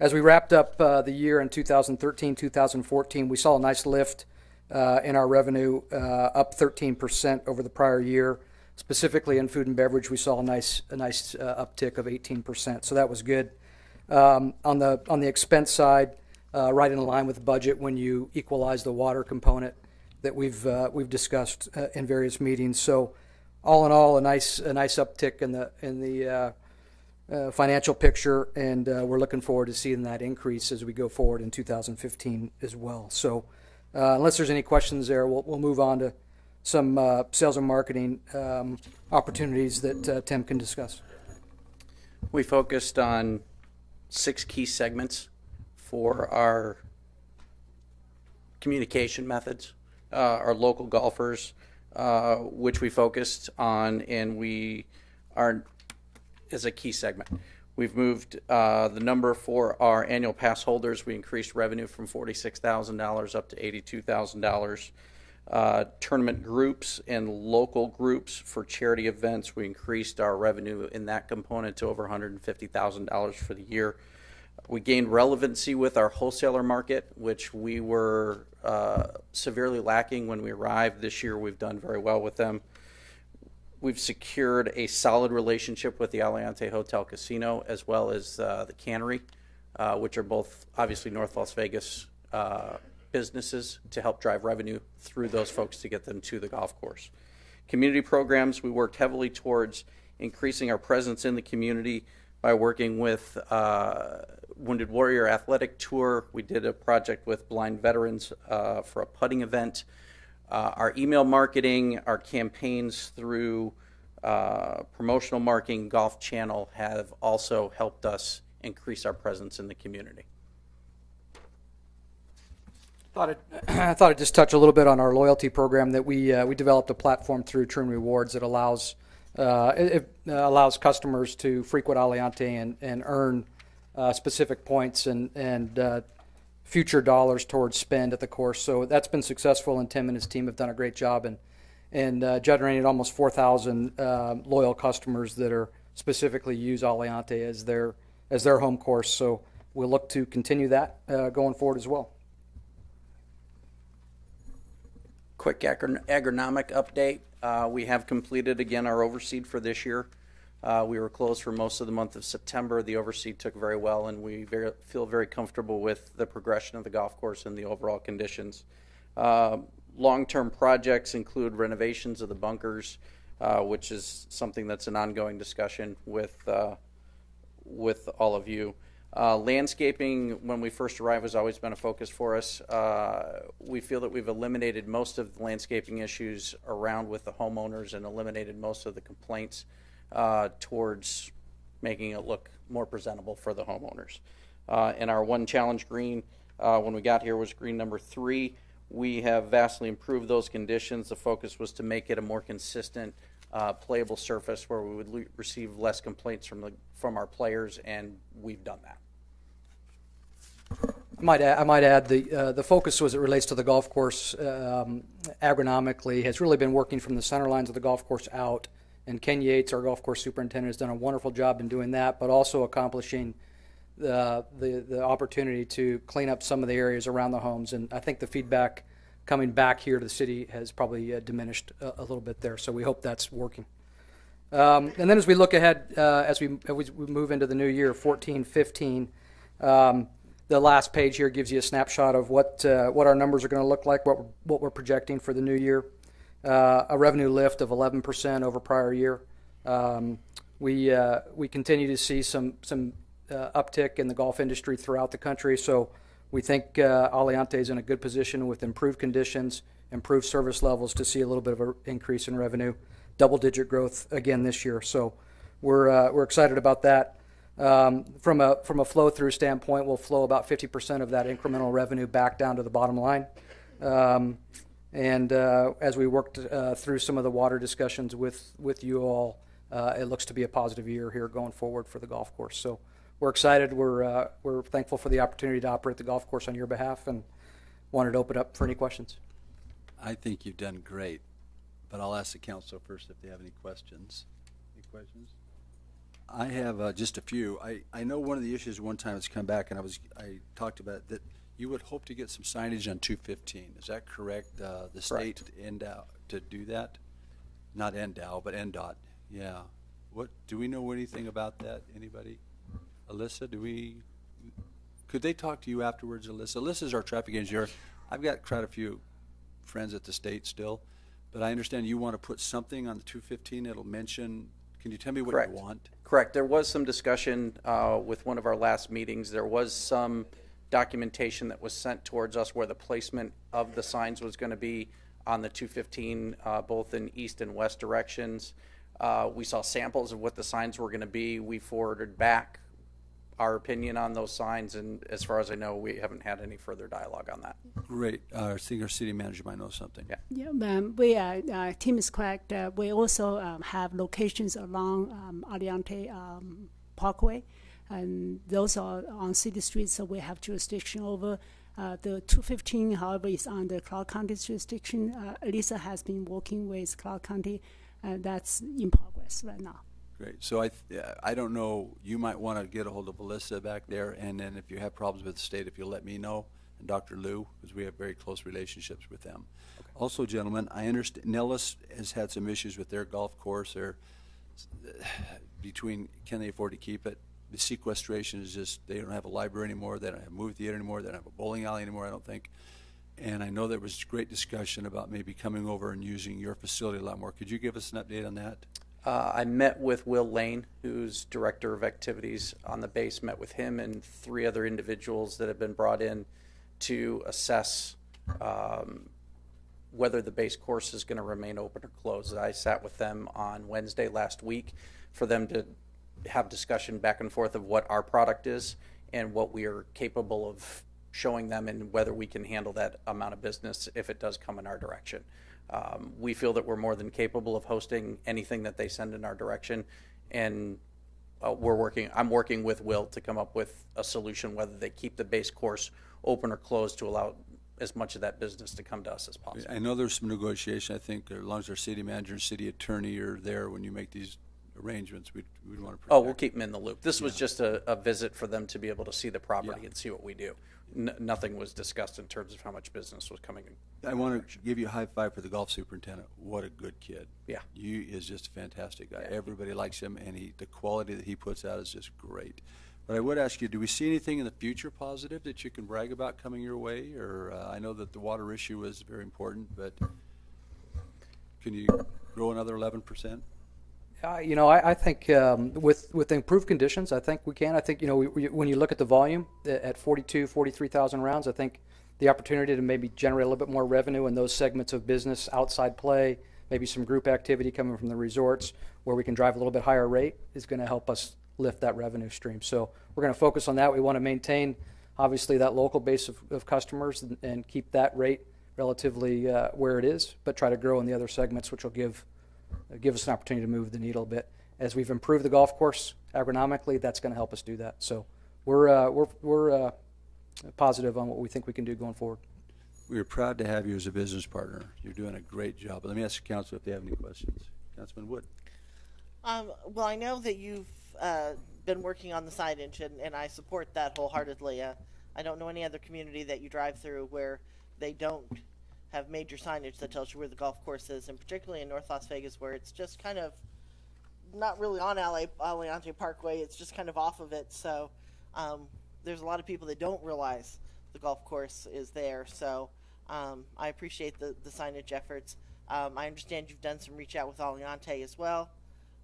as we wrapped up the year in 2013, 2014, we saw a nice lift in our revenue, up 13% over the prior year. Specifically in food and beverage, we saw a nice uptick of 18%, so that was good. On the expense side, right in line with the budget when you equalize the water component that we've discussed in various meetings. So, all in all, a nice uptick in the financial picture, and we're looking forward to seeing that increase as we go forward in 2015 as well. So, unless there's any questions there, we'll move on to some sales and marketing opportunities that Tim can discuss. We focused on 6 key segments for our communication methods. Our local golfers, which we focused on, and we are as a key segment. We've moved the number for our annual pass holders. We increased revenue from $46,000 up to $82,000. Tournament groups and local groups for charity events, we increased our revenue in that component to over $150,000 for the year. We gained relevancy with our wholesaler market, which we were severely lacking when we arrived. This year we've done very well with them. We've secured a solid relationship with the Aliante Hotel Casino as well as the Cannery, which are both obviously North Las Vegas businesses, to help drive revenue through those folks to get them to the golf course. Community programs, we worked heavily towards increasing our presence in the community by working with Wounded Warrior Athletic Tour. We did a project with blind veterans for a putting event. Our email marketing, our campaigns through promotional marketing, Golf Channel have also helped us increase our presence in the community. I thought I'd just touch a little bit on our loyalty program that we developed a platform through Trim Rewards that allows customers to frequent Aliante and earn specific points and future dollars towards spend at the course. So that's been successful, and Tim and his team have done a great job and generated almost 4,000 loyal customers that are specifically use Aliante as their home course. So we'll look to continue that going forward as well. Quick agronomic update. We have completed again our overseed for this year. We were closed for most of the month of September. The overseed took very well, and we feel very comfortable with the progression of the golf course and the overall conditions. Long-term projects include renovations of the bunkers, which is something that's an ongoing discussion with all of you. Landscaping, when we first arrived, has always been a focus for us. We feel that we've eliminated most of the landscaping issues around with the homeowners and eliminated most of the complaints towards making it look more presentable for the homeowners. And our one challenge green, when we got here, was green number 3. We have vastly improved those conditions. The focus was to make it a more consistent, playable surface where we would receive less complaints from our players, and we've done that. I might add the focus as it relates to the golf course agronomically has really been working from the center lines of the golf course out And Ken Yates, our golf course superintendent, has done a wonderful job in doing that, but also accomplishing the opportunity to clean up some of the areas around the homes. And I think the feedback coming back here to the city has probably diminished a little bit there. So we hope that's working. And then as we look ahead, as we move into the new year, 14-15, the last page here gives you a snapshot of what our numbers are going to look like, what we're projecting for the new year. A revenue lift of 11% over prior year. We continue to see some uptick in the golf industry throughout the country, so we think Aliante is in a good position with improved conditions, improved service levels to see a little bit of an increase in revenue, double-digit growth again this year. So we're excited about that. From a flow-through standpoint, we'll flow about 50% of that incremental revenue back down to the bottom line. And as we worked through some of the water discussions with you all, it looks to be a positive year here going forward for the golf course. So we're excited. We're thankful for the opportunity to operate the golf course on your behalf, and wanted to open up for any questions. I think you've done great, but I'll ask the council first if they have any questions. Any questions? I have just a few. I know one of the issues one time it's come back, and I talked about that. You would hope to get some signage on 215. Is that correct? The state to do that? Not NDOW, but NDOT. Yeah. What do we know anything about that? Anybody? Alyssa, could they talk to you afterwards, Alyssa? Alyssa's our traffic engineer. I've got quite a few friends at the state still, but I understand you want to put something on the 215 that'll mention. Can you tell me what Correct. you want? Correct. There was some discussion with one of our last meetings. There was some documentation that was sent towards us where the placement of the signs was going to be on the 215, both in east and west directions. We saw samples of what the signs were going to be. We forwarded back our opinion on those signs, and as far as I know, we haven't had any further dialogue on that. Great. I think our city manager might know something. Yeah, we Tim is correct. We also have locations along Aliante Parkway, and those are on city streets, so we have jurisdiction over. The 215, however, is under Clark County's jurisdiction. Elisa has been working with Clark County, and that's in progress right now. Great. So I don't know, you might want to get a hold of Alyssa back there, and then if you have problems with the state, if you'll let me know, and Dr. Liu, because we have very close relationships with them. Okay. Also, gentlemen, I understand Nellis has had some issues with their golf course. Can they afford to keep it? The sequestration is just, they don't have a library anymore, they don't have a movie theater anymore, they don't have a bowling alley anymore, I don't think. And I know there was great discussion about maybe coming over and using your facility a lot more. Could you give us an update on that? I met with Will Lane, who's director of activities on the base, met with him and 3 other individuals that have been brought in to assess whether the base course is going to remain open or closed. I sat with them on Wednesday last week for them to have discussion back and forth of what our product is and what we are capable of showing them and whether we can handle that amount of business if it does come in our direction. We feel that we're more than capable of hosting anything that they send in our direction, and I'm working with Will to come up with a solution whether they keep the base course open or closed to allow as much of that business to come to us as possible. I know there's some negotiation. I think as long as our city manager and city attorney are there when you make these arrangements, we'd want to protect. Oh, we'll keep them in the loop. This was just a visit for them to be able to see the property and see what we do. Nothing was discussed in terms of how much business was coming in. I want to give you a high five for the golf superintendent. What a good kid. Yeah. He is just a fantastic guy. Yeah. Everybody likes him, and the quality that he puts out is just great. But I would ask you, do we see anything in the future positive that you can brag about coming your way? Or I know that the water issue is very important, but can you grow another 11%? I think with improved conditions, I think we can. I think, when you look at the volume at 43,000 rounds, I think the opportunity to maybe generate a little bit more revenue in those segments of business, outside play, maybe some group activity coming from the resorts where we can drive a little bit higher rate is going to help us lift that revenue stream. So we're going to focus on that. We want to maintain, obviously, that local base of customers and keep that rate relatively where it is, but try to grow in the other segments, which will give us an opportunity to move the needle a bit. As we've improved the golf course agronomically, that's going to help us do that. So we're positive on what we think we can do going forward. We are proud to have you as a business partner. You're doing a great job. But let me ask the council if they have any questions. Councilman Wood. Well, I know that you've been working on the signage, and I support that wholeheartedly. I don't know any other community that you drive through where they don't have major signage that tells you where the golf course is, and particularly in North Las Vegas, where it's just kind of not really on Aliante Parkway, it's just kind of off of it. So there's a lot of people that don't realize the golf course is there. So I appreciate the signage efforts. I understand you've done some reach out with Aliante as well,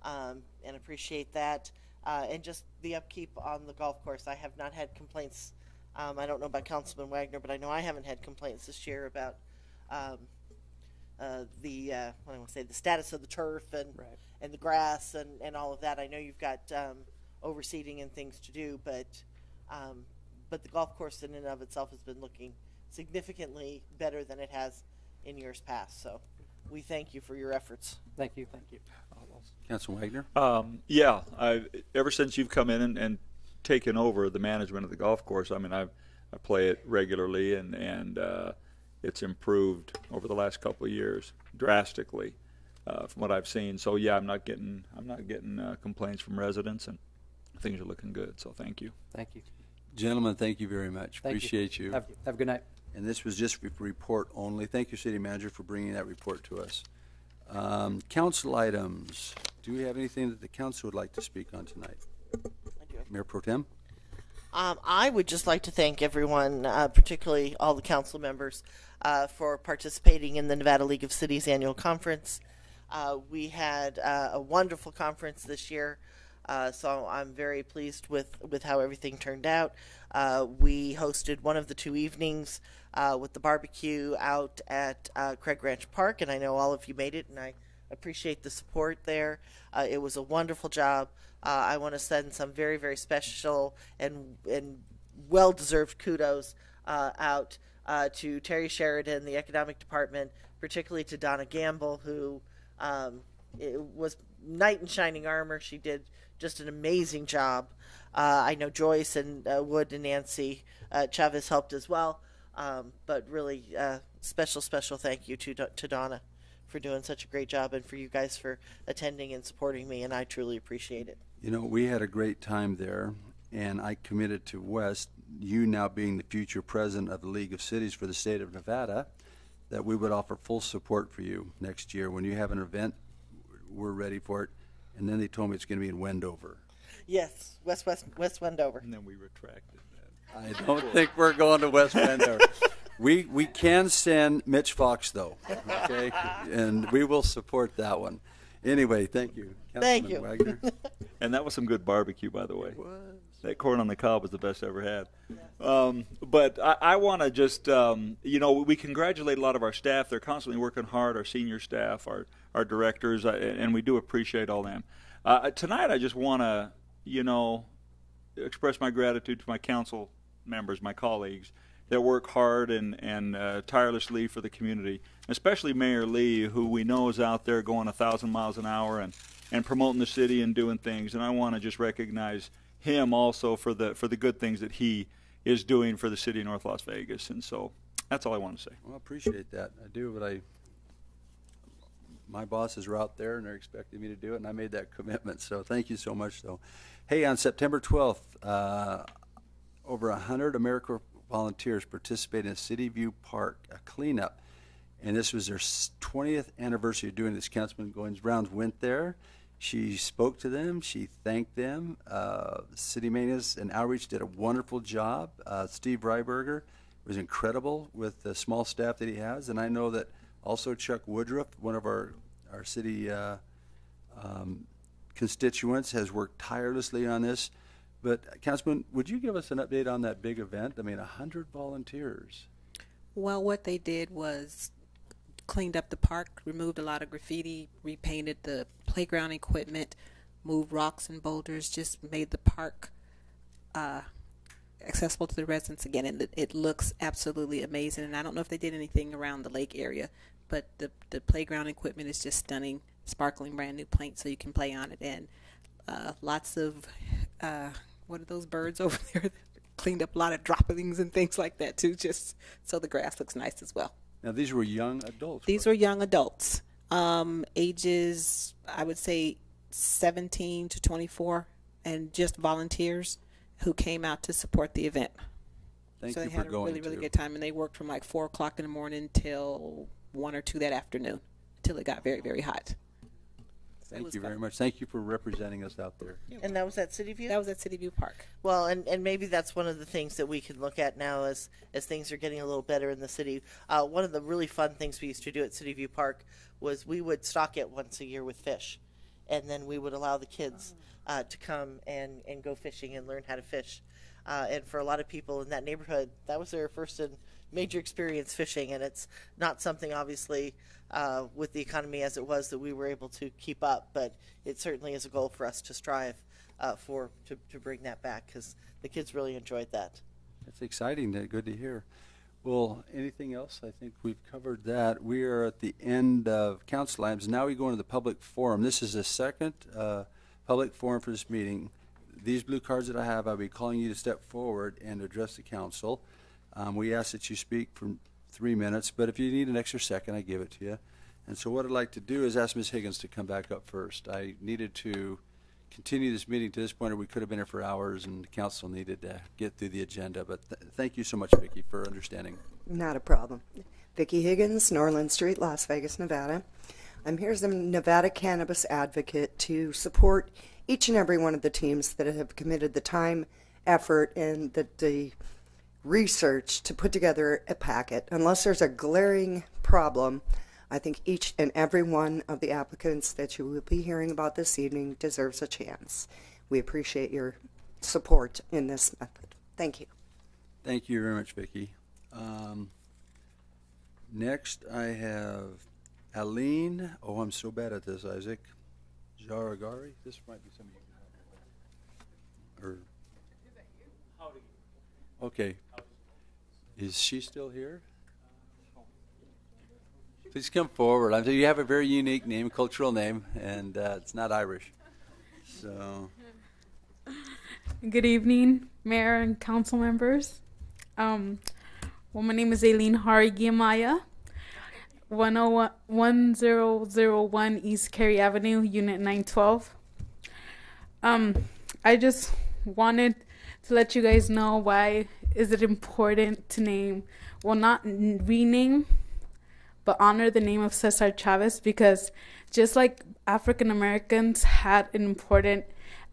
and appreciate that. And just the upkeep on the golf course. I have not had complaints. I don't know about Councilman Wagner, but I know I haven't had complaints this year about the status of the turf and the grass and all of that. I know you've got overseeding and things to do, but the golf course in and of itself has been looking significantly better than it has in years past. So we thank you for your efforts. Thank you. Thank you. Councilman Wagner? Yeah, ever since you've come in and taken over the management of the golf course, I mean, I play it regularly, and it's improved over the last couple of years drastically from what I've seen. So yeah, I'm not getting complaints from residents, and things are looking good. So thank you. Thank you. Gentlemen, thank you very much. Appreciate you. Have a good night. And this was just report only. Thank you, City Manager, for bringing that report to us. Council items. Do we have anything that the council would like to speak on tonight? Mayor Pro Tem? I would just like to thank everyone, particularly all the council members, for participating in the Nevada League of Cities annual conference. We had a wonderful conference this year, so I'm very pleased with how everything turned out. We hosted one of the 2 evenings with the barbecue out at Craig Ranch Park, and I know all of you made it, and I appreciate the support there. It was a wonderful job. I want to send some very, very special and well-deserved kudos out to Terry Sheridan, the Economic Department, particularly to Donna Gamble, who it was knight in shining armor. She did just an amazing job. I know Joyce and Wood and Nancy Chavez helped as well, but really special thank you to Donna for doing such a great job, and for you guys for attending and supporting me, and I truly appreciate it. You know, we had a great time there, and I committed to Wes, you now being the future president of the League of Cities for the state of Nevada, that we would offer full support for you next year. When you have an event, we're ready for it. And then they told me it's going to be in Wendover. Yes, West Wendover. And then we retracted that. I don't think we're going to West Wendover. We can send Mitch Fox, though, okay? And we will support that one. Anyway, thank you. Thank you. Wagner. And that was some good barbecue, by the way. It was. That corn on the cob was the best I ever had. But I want to just, we congratulate a lot of our staff. They're constantly working hard, our senior staff, our directors, and we do appreciate all them. Tonight I just want to, express my gratitude to my council members, my colleagues, that work hard and tirelessly for the community, especially Mayor Lee, who we know is out there going 1,000 miles an hour and promoting the city and doing things. And I want to just recognize him also for the good things that he is doing for the city of North Las Vegas. And so that's all I want to say. Well, I appreciate that. I do, but my bosses are out there and they're expecting me to do it, and I made that commitment. So thank you so much, though. Hey, on September 12th, over 100 AmeriCorps volunteers participated in City View Park, a cleanup. And this was their 20th anniversary of doing this. Councilman Goins-Brown went there. She spoke to them. She thanked them. City Maintenance and Outreach did a wonderful job. Steve Ryberger was incredible with the small staff that he has. And I know that also Chuck Woodruff, one of our city constituents, has worked tirelessly on this. But, Councilman, would you give us an update on that big event? I mean, 100 volunteers. Well, what they did was cleaned up the park, removed a lot of graffiti, repainted the playground equipment, moved rocks and boulders, just made the park accessible to the residents again. And it looks absolutely amazing. And I don't know if they did anything around the lake area, but the playground equipment is just stunning, sparkling brand new paint so you can play on it. And lots of, what are those birds over there? Cleaned up a lot of droppings and things like that too, just so the grass looks nice as well. Now, these were young adults. These were young adults, ages, I would say 17 to 24, and just volunteers who came out to support the event. Thank so you they for had a going really, really to. good time, and they worked from like 4 o'clock in the morning till 1 or 2 that afternoon, until it got very, very hot. Thank you very much. Thank you for representing us out there. And that was at City View? That was at City View Park. Well, and maybe that's one of the things that we can look at now as things are getting a little better in the city. One of the really fun things we used to do at City View Park was we would stock it once a year with fish. And then we would allow the kids to come and go fishing and learn how to fish. And for a lot of people in that neighborhood, that was their first and major experience fishing. And it's not something, obviously, with the economy as it was, that we were able to keep up. But it certainly is a goal for us to strive to bring that back, because the kids really enjoyed that. That's exciting. Good to hear. Well, anything else? I think we've covered that. We are at the end of council items. Now we go into the public forum. This is the second public forum for this meeting. These blue cards that I have, I'll be calling you to step forward and address the council. We ask that you speak for 3 minutes, but if you need an extra second, I give it to you. And so what I'd like to do is ask Ms. Higgins to come back up first. I needed to continue this meeting to this point, or we could have been here for hours, and the council needed to get through the agenda. But thank you so much, Vicki, for understanding. Not a problem. Vicki Higgins, Norland Street, Las Vegas, Nevada. I'm here as a Nevada cannabis advocate to support each and every one of the teams that have committed the time, effort, and the research to put together a packet. Unless there's a glaring problem, I think each and every one of the applicants that you will be hearing about this evening deserves a chance. We appreciate your support in this method. Thank you. Thank you very much, Vicki. Next, I have Aline. Oh, I'm so bad at this, Isaac. Jaragari. This might be something you can help me with. Okay. Is she still here? Please come forward. You have a very unique name, cultural name, and it's not Irish. So. Good evening, Mayor and council members. Well, my name is Aileen Hari Giamaya, 1001 East Cary Avenue, Unit 912. I just wanted to let you guys know why is it important to name, well, not rename, but honor the name of Cesar Chavez, because just like African Americans had an important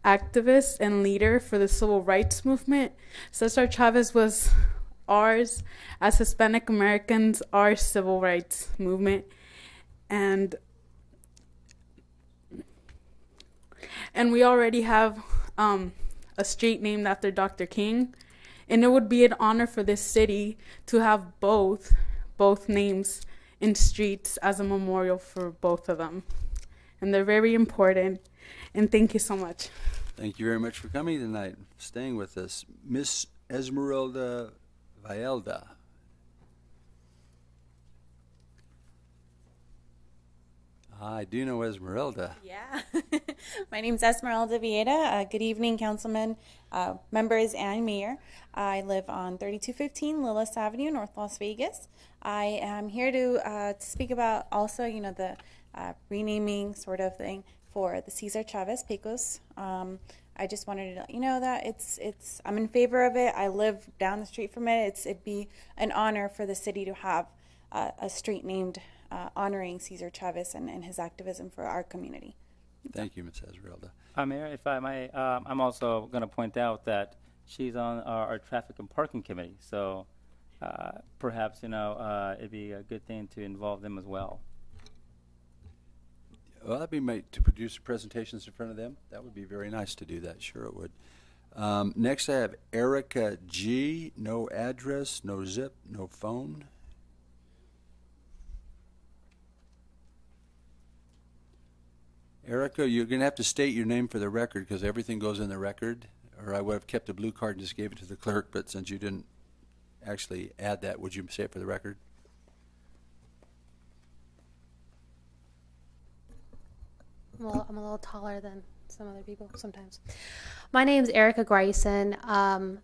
activist and leader for the civil rights movement, Cesar Chavez was ours as Hispanic Americans, our civil rights movement. And we already have a street named after Dr. King, and it would be an honor for this city to have both names in streets as a memorial for both of them. And they're very important. And thank you so much. Thank you very much for coming tonight, staying with us. Miss Esmeralda Vielda. I do know Esmeralda. Yeah. My name's Esmeralda Vieda. Good evening, councilmen, members, and mayor. I live on 3215 Lillis Avenue, North Las Vegas. I am here to speak about also, the renaming sort of thing for the Cesar Chavez Pecos. I just wanted to let you know that I'm in favor of it. I live down the street from it. It'd be an honor for the city to have a street named honoring Cesar Chavez and his activism for our community. Thank you, Ms. Esmeralda. Mayor, if I might, I'm also going to point out that she's on our traffic and parking committee, so perhaps, it'd be a good thing to involve them as well. Well, that'd be to produce presentations in front of them. That would be very nice to do that. Sure it would. Next, I have Erica G. No address, no zip, no phone. Erica, you're going to have to state your name for the record, because everything goes in the record, or I would have kept a blue card and just gave it to the clerk, but since you didn't actually add that, would you say it for the record? Well, I'm a little taller than some other people sometimes. My name's Erica Grayson. I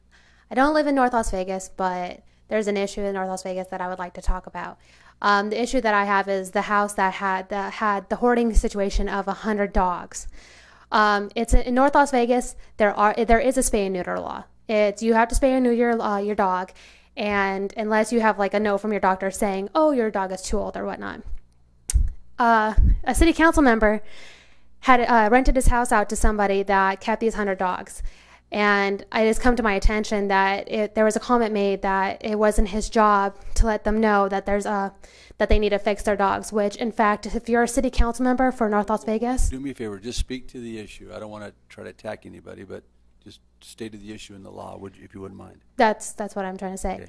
don't live in North Las Vegas, but there's an issue in North Las Vegas that I would like to talk about. The issue that I have is the house that had the hoarding situation of 100 dogs. It's in North Las Vegas. There is a spay and neuter law. You have to spay and neuter your dog, and unless you have like a note from your doctor saying, oh, your dog is too old or whatnot. A city council member had rented his house out to somebody that kept these 100 dogs. And it has come to my attention that there was a comment made that it wasn't his job to let them know that that they need to fix their dogs, which in fact, if you're a city council member for North Las Vegas. Do me a favor, just speak to the issue. I don't want to try to attack anybody, but just state the issue in the law, if you wouldn't mind. That's what I'm trying to say.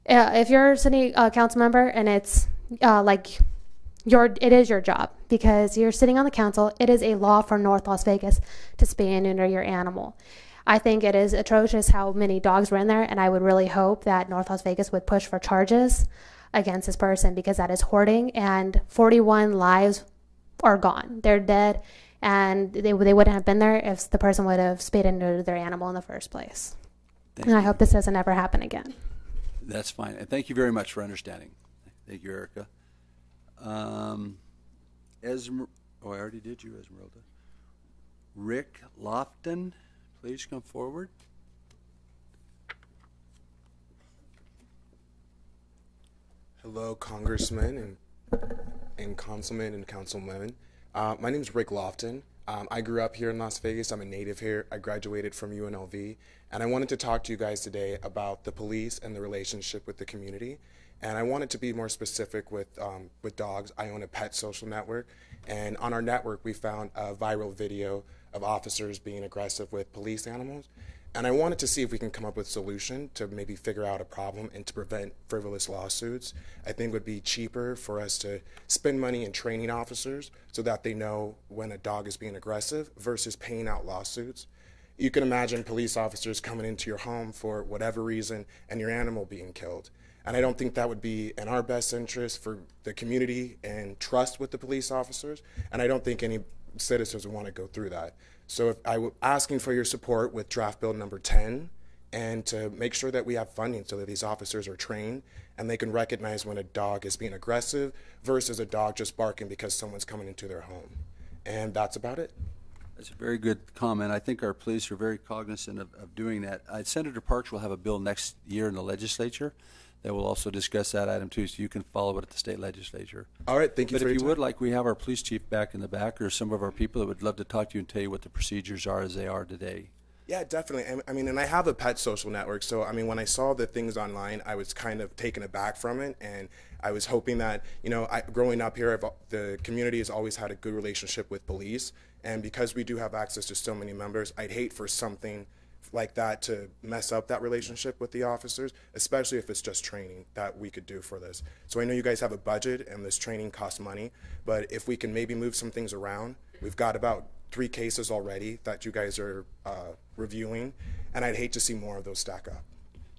Okay. If you're a city council member and it's it is your job because you're sitting on the council, it is a law for North Las Vegas to spay and neuter your animal. I think it is atrocious how many dogs were in there, and I would really hope that North Las Vegas would push for charges against this person because that is hoarding, and 41 lives are gone. They're dead, and they wouldn't have been there if the person would have spayed and neutered their animal in the first place. And I hope this doesn't ever happen again. That's fine, and thank you very much for understanding. Thank you, Erica. I already did you, Esmeralda. Rick Lofton. Please come forward. Hello, Congressmen and Councilmen and Councilwomen. My name is Rick Lofton. I grew up here in Las Vegas. I'm a native here. I graduated from UNLV. And I wanted to talk to you guys today about the police and the relationship with the community. And I wanted to be more specific with dogs. I own a pet social network. And on our network, we found a viral video of officers being aggressive with police animals. And I wanted to see if we can come up with a solution to maybe figure out a problem and to prevent frivolous lawsuits. I think it would be cheaper for us to spend money in training officers so that they know when a dog is being aggressive versus paying out lawsuits. You can imagine police officers coming into your home for whatever reason and your animal being killed. And I don't think that would be in our best interest for the community and trust with the police officers. And I don't think any citizens would want to go through that. So I'm asking for your support with draft bill number 10 and to make sure that we have funding so that these officers are trained and they can recognize when a dog is being aggressive versus a dog just barking because someone's coming into their home. And that's about it. That's a very good comment. I think our police are very cognizant of doing that. Senator Parks will have a bill next year in the legislature that will also discuss that item too, so you can follow it at the state legislature. All right, thank you. But if you would like, we have our police chief back in the back, or some of our people that would love to talk to you and tell you what the procedures are as they are today. Yeah, definitely. I mean, and I have a pet social network, so I mean, when I saw the things online, I was kind of taken aback from it, and I was hoping that, you know, growing up here, the community has always had a good relationship with police, and because we do have access to so many members, I'd hate for something like that to mess up that relationship with the officers, especially if it's just training that we could do for this. So I know you guys have a budget and this training costs money, but if we can maybe move some things around, we've got about 3 cases already that you guys are reviewing, and I'd hate to see more of those stack up.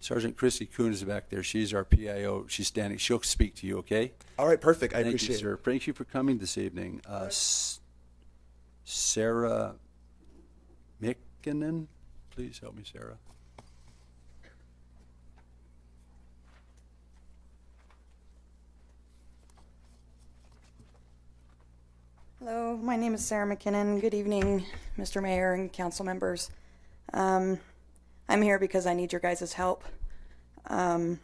Sergeant Chrissy Kuhn is back there. She's our PIO. She's standing. She'll speak to you, okay? All right, perfect. I Thank appreciate you, sir. Thank you for coming this evening. Sarah Mikkinen. Please help me, Sarah. Hello, my name is Sarah McKinnon. Good evening, Mr. Mayor and council members. I'm here because I need your guys' help. On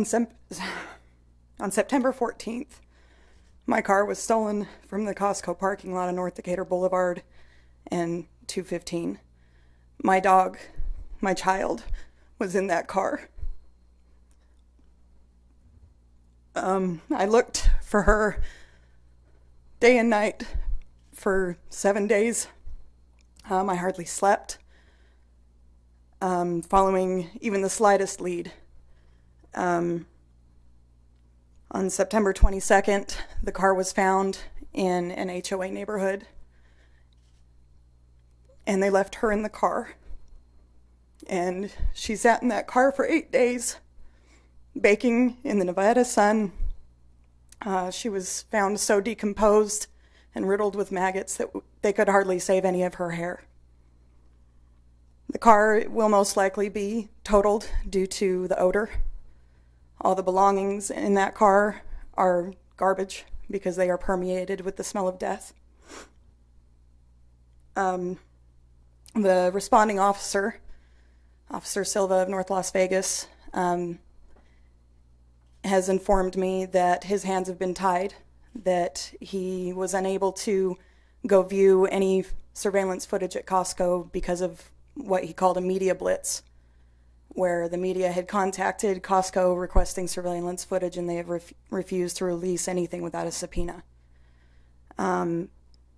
September 14th, my car was stolen from the Costco parking lot on North Decatur Boulevard and 215. My dog, my child, was in that car. I looked for her day and night for 7 days. I hardly slept, following even the slightest lead. On September 22nd, the car was found in an HOA neighborhood, and they left her in the car. And she sat in that car for 8 days, baking in the Nevada sun. She was found so decomposed and riddled with maggots that they could hardly save any of her hair. The car will most likely be totaled due to the odor. All the belongings in that car are garbage because they are permeated with the smell of death. The responding officer, Officer Silva of North Las Vegas, has informed me that his hands have been tied, that he was unable to go view any surveillance footage at Costco because of what he called a media blitz, where the media had contacted Costco requesting surveillance footage, and they have refused to release anything without a subpoena.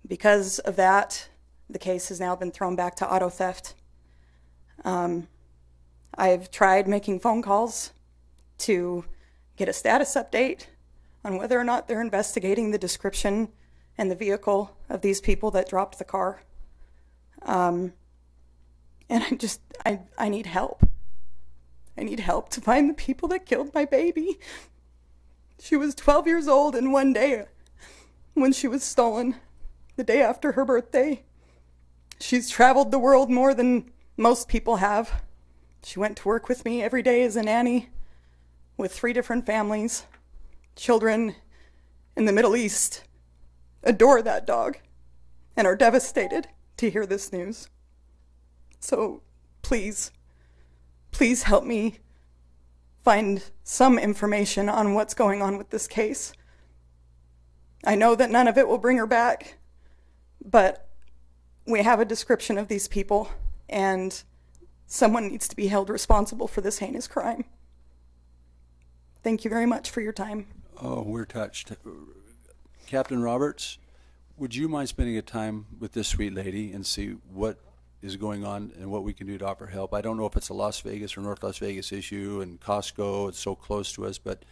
Because of that, the case has now been thrown back to auto theft. I've tried making phone calls to get a status update on whether or not they're investigating the description and the vehicle of these people that dropped the car. And I need help. I need help to find the people that killed my baby. She was 12 years old, and one day when she was stolen, the day after her birthday, she's traveled the world more than most people have. She went to work with me every day as a nanny with 3 different families. Children in the Middle East adore that dog and are devastated to hear this news. So please, please help me find some information on what's going on with this case. I know that none of it will bring her back, but we have a description of these people, and someone needs to be held responsible for this heinous crime. Thank you very much for your time. Oh, we're touched. Captain Roberts, would you mind spending a time with this sweet lady and see what is going on and what we can do to offer help? I don't know if it's a Las Vegas or North Las Vegas issue, and Costco, it's so close to us, but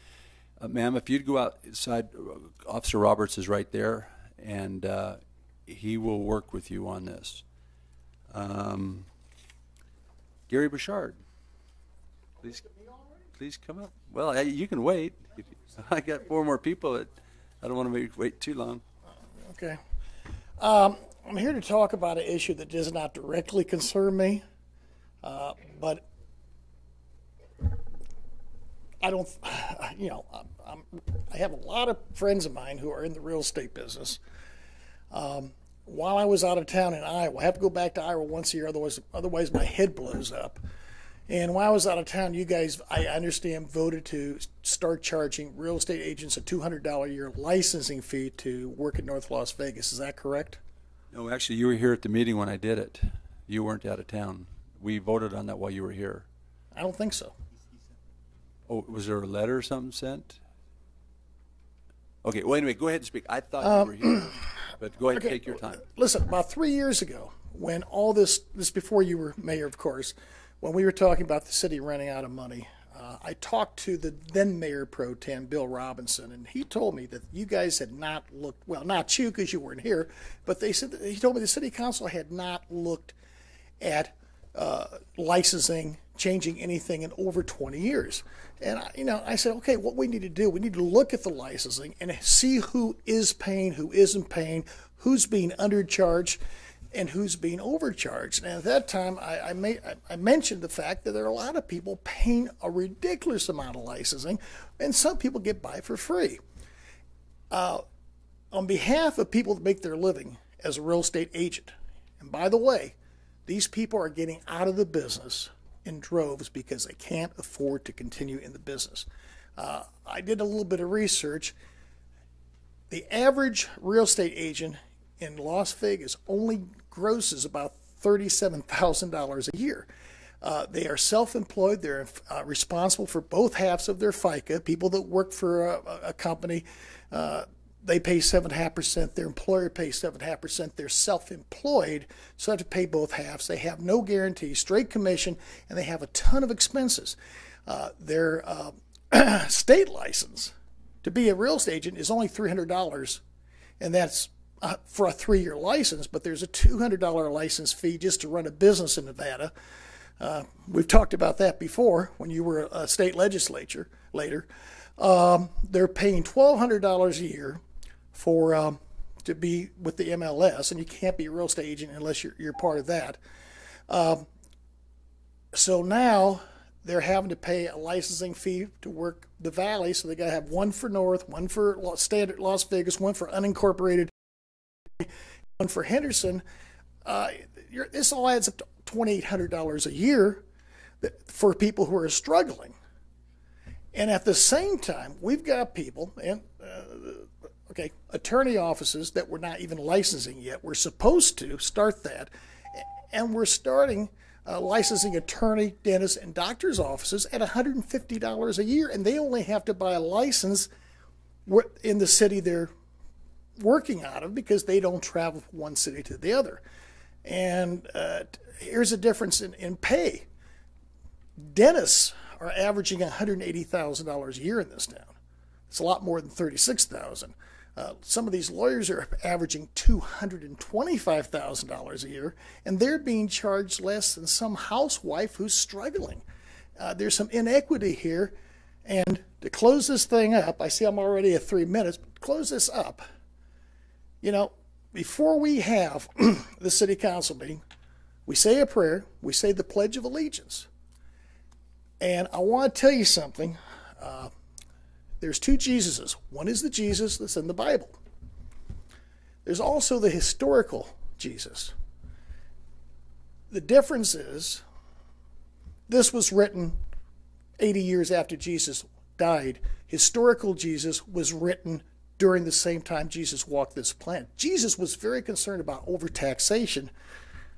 ma'am, if you'd go outside, Officer Roberts is right there, and he will work with you on this. Gary Bouchard, please come up. Well, you can wait. I got 4 more people that I don't want to wait too long. Okay. I'm here to talk about an issue that does not directly concern me, but I don't, I have a lot of friends of mine who are in the real estate business. While I was out of town in Iowa, I have to go back to Iowa once a year, otherwise my head blows up. And while I was out of town, you guys, I understand, voted to start charging real estate agents a $200 a year licensing fee to work in North Las Vegas. Is that correct? No, actually, you were here at the meeting when I did it. You weren't out of town. We voted on that while you were here. I don't think so. Oh, was there a letter or something sent? Okay, well, anyway, go ahead and speak. I thought you were here, but go ahead and take your time. Listen, about 3 years ago, when all this before you were mayor, of course, when we were talking about the city running out of money, I talked to the then mayor pro tem, Bill Robinson, and he told me that you guys had not looked, well, not you because you weren't here, but he told me the city council had not looked at licensing, changing anything in over 20 years. And I said, okay, what we need to do, we need to look at the licensing and see who is paying, who isn't paying, who's being undercharged, and who's being overcharged. And at that time, I mentioned the fact that there are a lot of people paying a ridiculous amount of licensing, and some people get by for free. On behalf of people that make their living as a real estate agent, and by the way, these people are getting out of the business in droves because they can't afford to continue in the business. I did a little bit of research. The average real estate agent in Las Vegas only grosses about $37,000 a year. They are self-employed. They're responsible for both halves of their FICA. People that work for a company, they pay 7.5%. Their employer pays 7.5%. They're self-employed, so they have to pay both halves. They have no guarantee, straight commission, and they have a ton of expenses. Their state license to be a real estate agent is only $300, and that's for a 3-year license, but there's a $200 license fee just to run a business in Nevada. We've talked about that before when you were a state legislator. They're paying $1,200 a year for to be with the MLS, and you can't be a real estate agent unless you're part of that. So now they're having to pay a licensing fee to work the Valley, so they got to have one for North, one for standard Las Vegas, one for unincorporated, one for Henderson. this all adds up to $2,800 a year for people who are struggling. And at the same time, we've got people, and attorney offices that we're not even licensing yet. We're supposed to start that. And we're starting licensing attorney, dentist, and doctor's offices at $150 a year. And they only have to buy a license in the city they're working out of because they don't travel from one city to the other. And here's a difference in pay. Dentists are averaging $180,000 a year in this town. It's a lot more than $36,000. Some of these lawyers are averaging $225,000 a year, and they're being charged less than some housewife who's struggling. There's some inequity here, and to close this thing up, I see I'm already at 3 minutes, but to close this up, you know, before we have the city council meeting, we say a prayer, we say the Pledge of Allegiance. And I want to tell you something. There's two Jesuses. One is the Jesus that's in the Bible. There's also the historical Jesus. The difference is this was written 80 years after Jesus died. Historical Jesus was written during the same time Jesus walked this planet. Jesus was very concerned about overtaxation.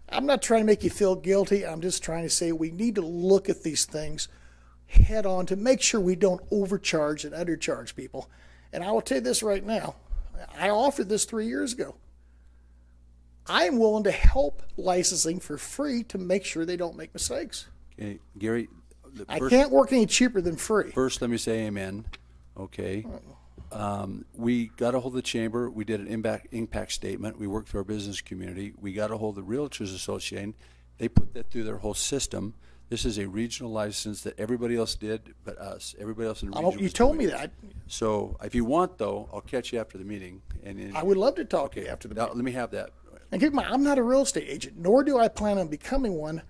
I'm not trying to make you feel guilty. I'm just trying to say we need to look at these things head on to make sure we don't overcharge and undercharge people. And I will tell you this right now. I offered this 3 years ago. I'm willing to help licensing for free to make sure they don't make mistakes. Okay, Gary. I can't work any cheaper than free. First, let me say amen. Okay. We got a hold of the chamber. We did an impact statement. We worked through our business community. We got a hold of the Realtors Association. They put that through their whole system. This is a regional license that everybody else did but us. Everybody else in the region. You told me that. So if you want, though, I'll catch you after the meeting. I would love to talk to you after the meeting. Let me have that. And keep in mind, I'm not a real estate agent, nor do I plan on becoming one.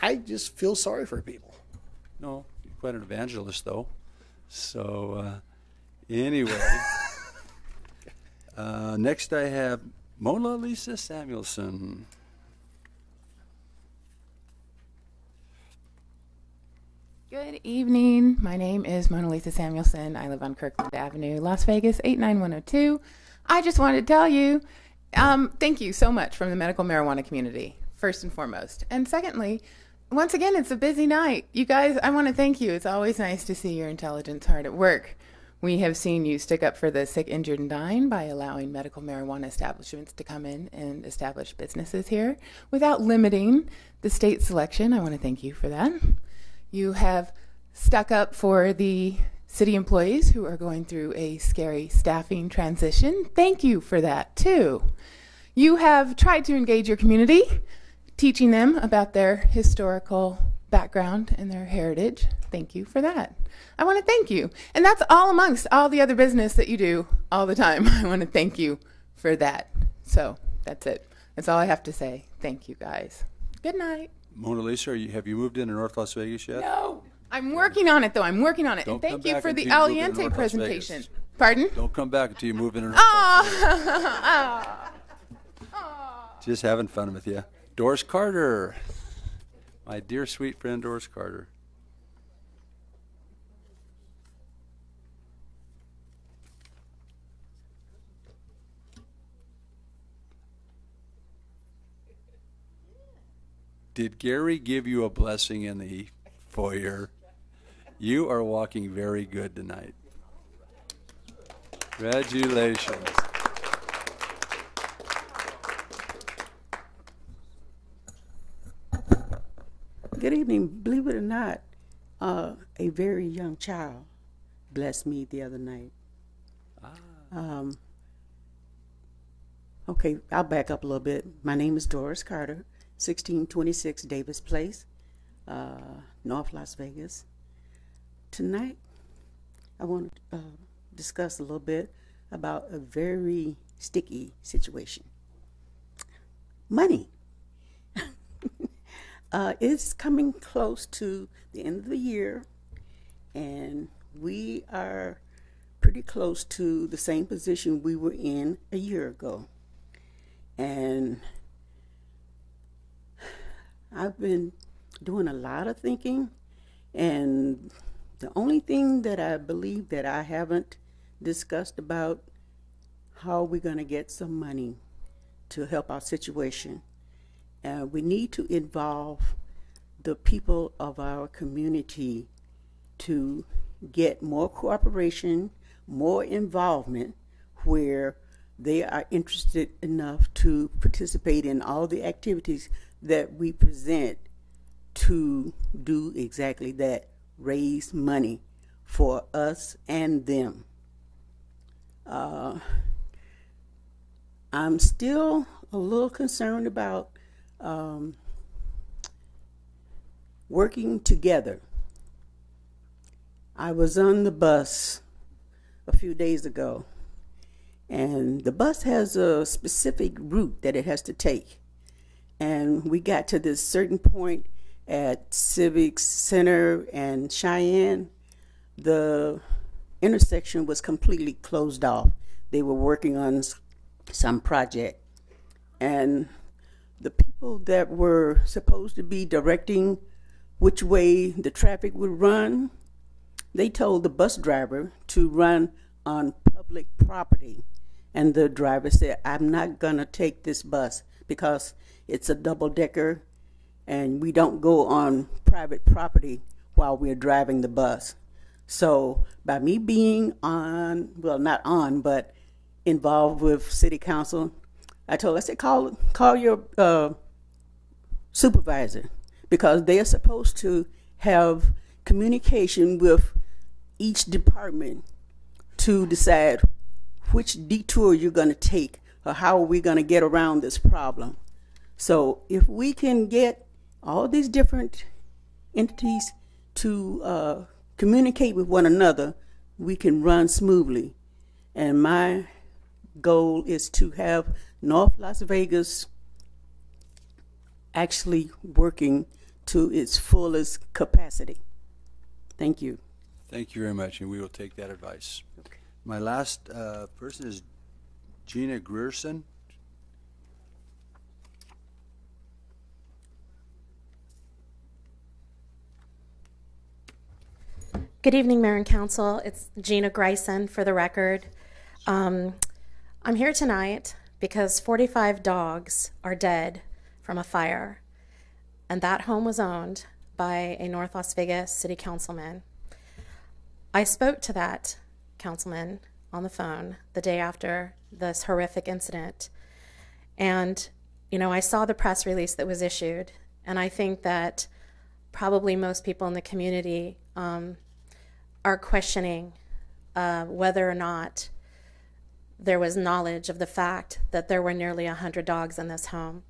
I just feel sorry for people. No, you're quite an evangelist, though. So anyway, next I have Mona Lisa Samuelson. Good evening. My name is Mona Lisa Samuelson. I live on Kirkland Avenue, Las Vegas, 89102. I just wanted to tell you, thank you so much from the medical marijuana community, first and foremost. And secondly, once again, it's a busy night. You guys, I want to thank you. It's always nice to see your intelligence hard at work. We have seen you stick up for the sick, injured, and dying by allowing medical marijuana establishments to come in and establish businesses here without limiting the state selection. I want to thank you for that. You have stuck up for the city employees who are going through a scary staffing transition. Thank you for that, too. You have tried to engage your community, teaching them about their historical background and their heritage. Thank you for that. I want to thank you. And that's all amongst all the other business that you do all the time. I want to thank you for that. So that's it. That's all I have to say. Thank you, guys. Good night. Mona Lisa, have you moved into North Las Vegas yet? No. I'm working on it, though. I'm working on it. Don't And thank come you back for the until you move into Aliente North Las presentation. Vegas. Pardon? Don't come back until you move into North Las Vegas. Just having fun with you. Doris Carter. My dear, sweet friend, Doris Carter. Did Gary give you a blessing in the foyer? You are walking very good tonight. Congratulations. Good evening. Believe it or not, a very young child blessed me the other night. Okay, I'll back up a little bit. My name is Doris Carter, 1626 Davis Place, North Las Vegas. Tonight, I want to discuss a little bit about a very sticky situation. Money. It's coming close to the end of the year, and we are pretty close to the same position we were in a year ago. And I've been doing a lot of thinking, and the only thing that I believe that I haven't discussed about how we're going to get some money to help our situation. We need to involve the people of our community to get more cooperation, more involvement, where they are interested enough to participate in all the activities that we present to do exactly that, raise money for us and them. I'm still a little concerned about working together. I was on the bus a few days ago, and the bus has a specific route that it has to take. And we got to this certain point at Civic Center and Cheyenne. The intersection was completely closed off. They were working on some project. And the people that were supposed to be directing which way the traffic would run, they told the bus driver to run on public property. And the driver said, I'm not going to take this bus because it's a double-decker and we don't go on private property while we're driving the bus. So by me being on, well, not on, but involved with city council, I said, call your supervisor, because they are supposed to have communication with each department to decide which detour you're going to take or how are we going to get around this problem. So if we can get all these different entities to communicate with one another, we can run smoothly. And my goal is to have North Las Vegas actually working to its fullest capacity. Thank you. Thank you very much, and we will take that advice. Okay. My last person is Gina Grierson. Good evening, Mayor and Council. It's Gina Grierson for the record. I'm here tonight because 45 dogs are dead from a fire, and that home was owned by a North Las Vegas city councilman. I spoke to that councilman on the phone the day after this horrific incident, and I saw the press release that was issued, and I think that probably most people in the community are questioning whether or not there was knowledge of the fact that there were nearly 100 dogs in this home.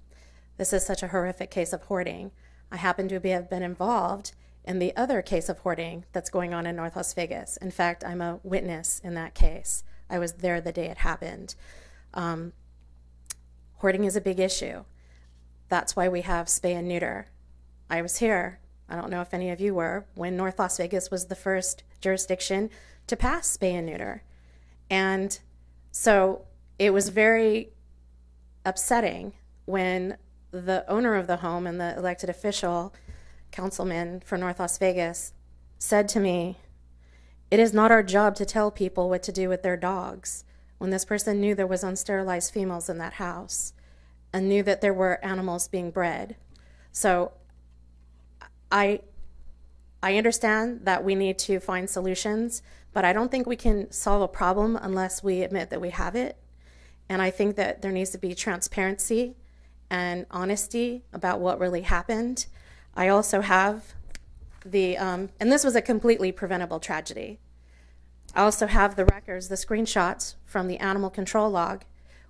This is such a horrific case of hoarding. I happen to have been involved in the other case of hoarding that's going on in North Las Vegas. In fact, I'm a witness in that case. I was there the day it happened. Hoarding is a big issue. That's why we have spay and neuter. I was here, I don't know if any of you were, when North Las Vegas was the first jurisdiction to pass spay and neuter. And so it was very upsetting when the owner of the home and the elected official, councilman for North Las Vegas, said to me, "It is not our job to tell people what to do with their dogs," when this person knew there was unsterilized females in that house and knew that there were animals being bred. So I understand that we need to find solutions, but I don't think we can solve a problem unless we admit that we have it. And I think that there needs to be transparency and honesty about what really happened. I also have and this was a completely preventable tragedy. I also have the records, the screenshots from the animal control log,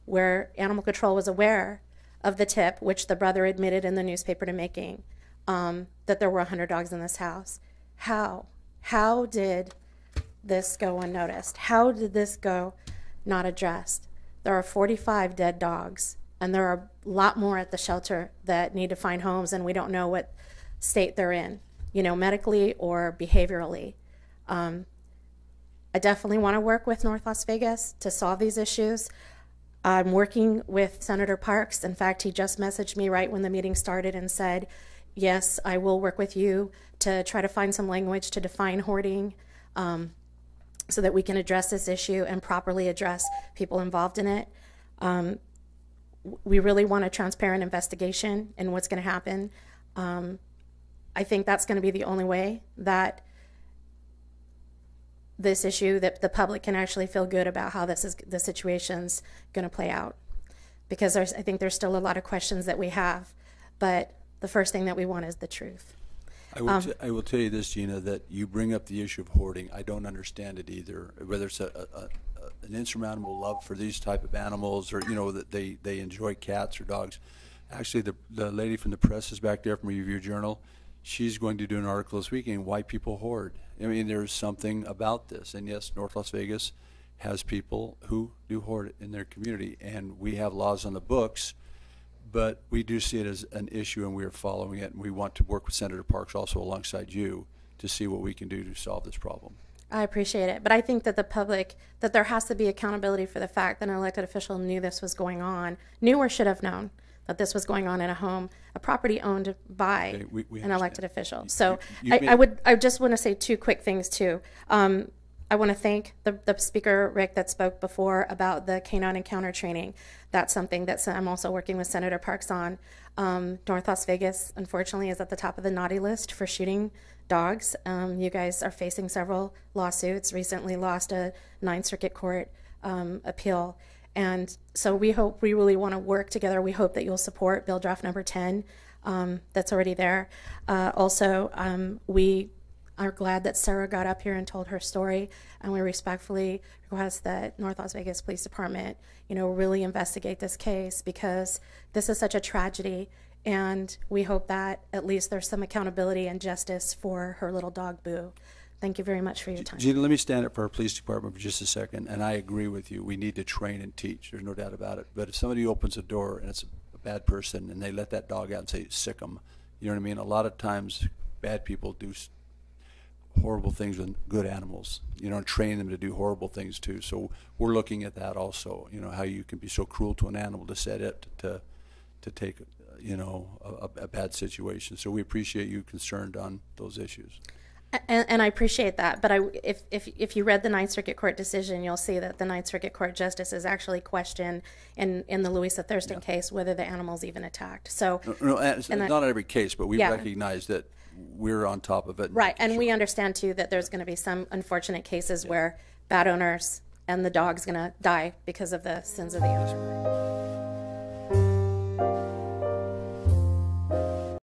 where animal control was aware of the tip, which the brother admitted in the newspaper to making, that there were 100 dogs in this house. How did this go unnoticed? How did this go not addressed? There are 45 dead dogs, and there are a lot more at the shelter that need to find homes, and we don't know what state they're in, medically or behaviorally. I definitely want to work with North Las Vegas to solve these issues. I'm working with Senator Parks. In fact, he just messaged me right when the meeting started and said, yes, I will work with you to try to find some language to define hoarding, so that we can address this issue and properly address people involved in it. We really want a transparent investigation in what's going to happen. I think that's going to be the only way that this issue, that the public can actually feel good about how the situation's going to play out. Because I think there's still a lot of questions that we have, but the first thing that we want is the truth. I will tell you this, Gina, that you bring up the issue of hoarding. I don't understand it either. Whether it's an insurmountable love for these type of animals, or that they enjoy cats or dogs. Actually, the lady from the press is back there from Review Journal. She's going to do an article this weekend, why people hoard. I mean, there's something about this, and yes, North Las Vegas has people who do hoard in their community, and we have laws on the books. But we do see it as an issue, and we are following it, and we want to work with Senator Parks also alongside you to see what we can do to solve this problem. I appreciate it, but I think that the public, that there has to be accountability for the fact that an elected official knew this was going on, knew or should have known that this was going on in a home, a property owned by an elected official. So I just want to say two quick things too. I want to thank the speaker, Rick, that spoke before about the canine encounter training. That's something that I'm also working with Senator Parks on. North Las Vegas, unfortunately, is at the top of the naughty list for shooting dogs. You guys are facing several lawsuits, recently lost a Ninth Circuit Court appeal. And so we really want to work together. We hope that you'll support Bill Draft Number 10 that's already there. We are glad that Sarah got up here and told her story, and we respectfully request that North Las Vegas Police Department, really investigate this case, because this is such a tragedy, and we hope that at least there's some accountability and justice for her little dog, Boo. Thank you very much for your time. Gina, let me stand up for our police department for just a second, and I agree with you. We need to train and teach. There's no doubt about it. But if somebody opens a door and it's a bad person and they let that dog out and say, sick 'em, you know what I mean? A lot of times bad people do horrible things with good animals, and train them to do horrible things too. So we're looking at that also, how you can be so cruel to an animal to set it to take, a bad situation. So we appreciate you concerned on those issues. And I appreciate that, but if you read the Ninth Circuit Court decision, you'll see that the Ninth Circuit Court justices actually questioned in the Louisa Thurston case whether the animal's even attacked. So it's not every case, but we recognize that we're on top of it. Right, and we understand too that there's going to be some unfortunate cases where bad owners and the dog's going to die because of the sins of the owner.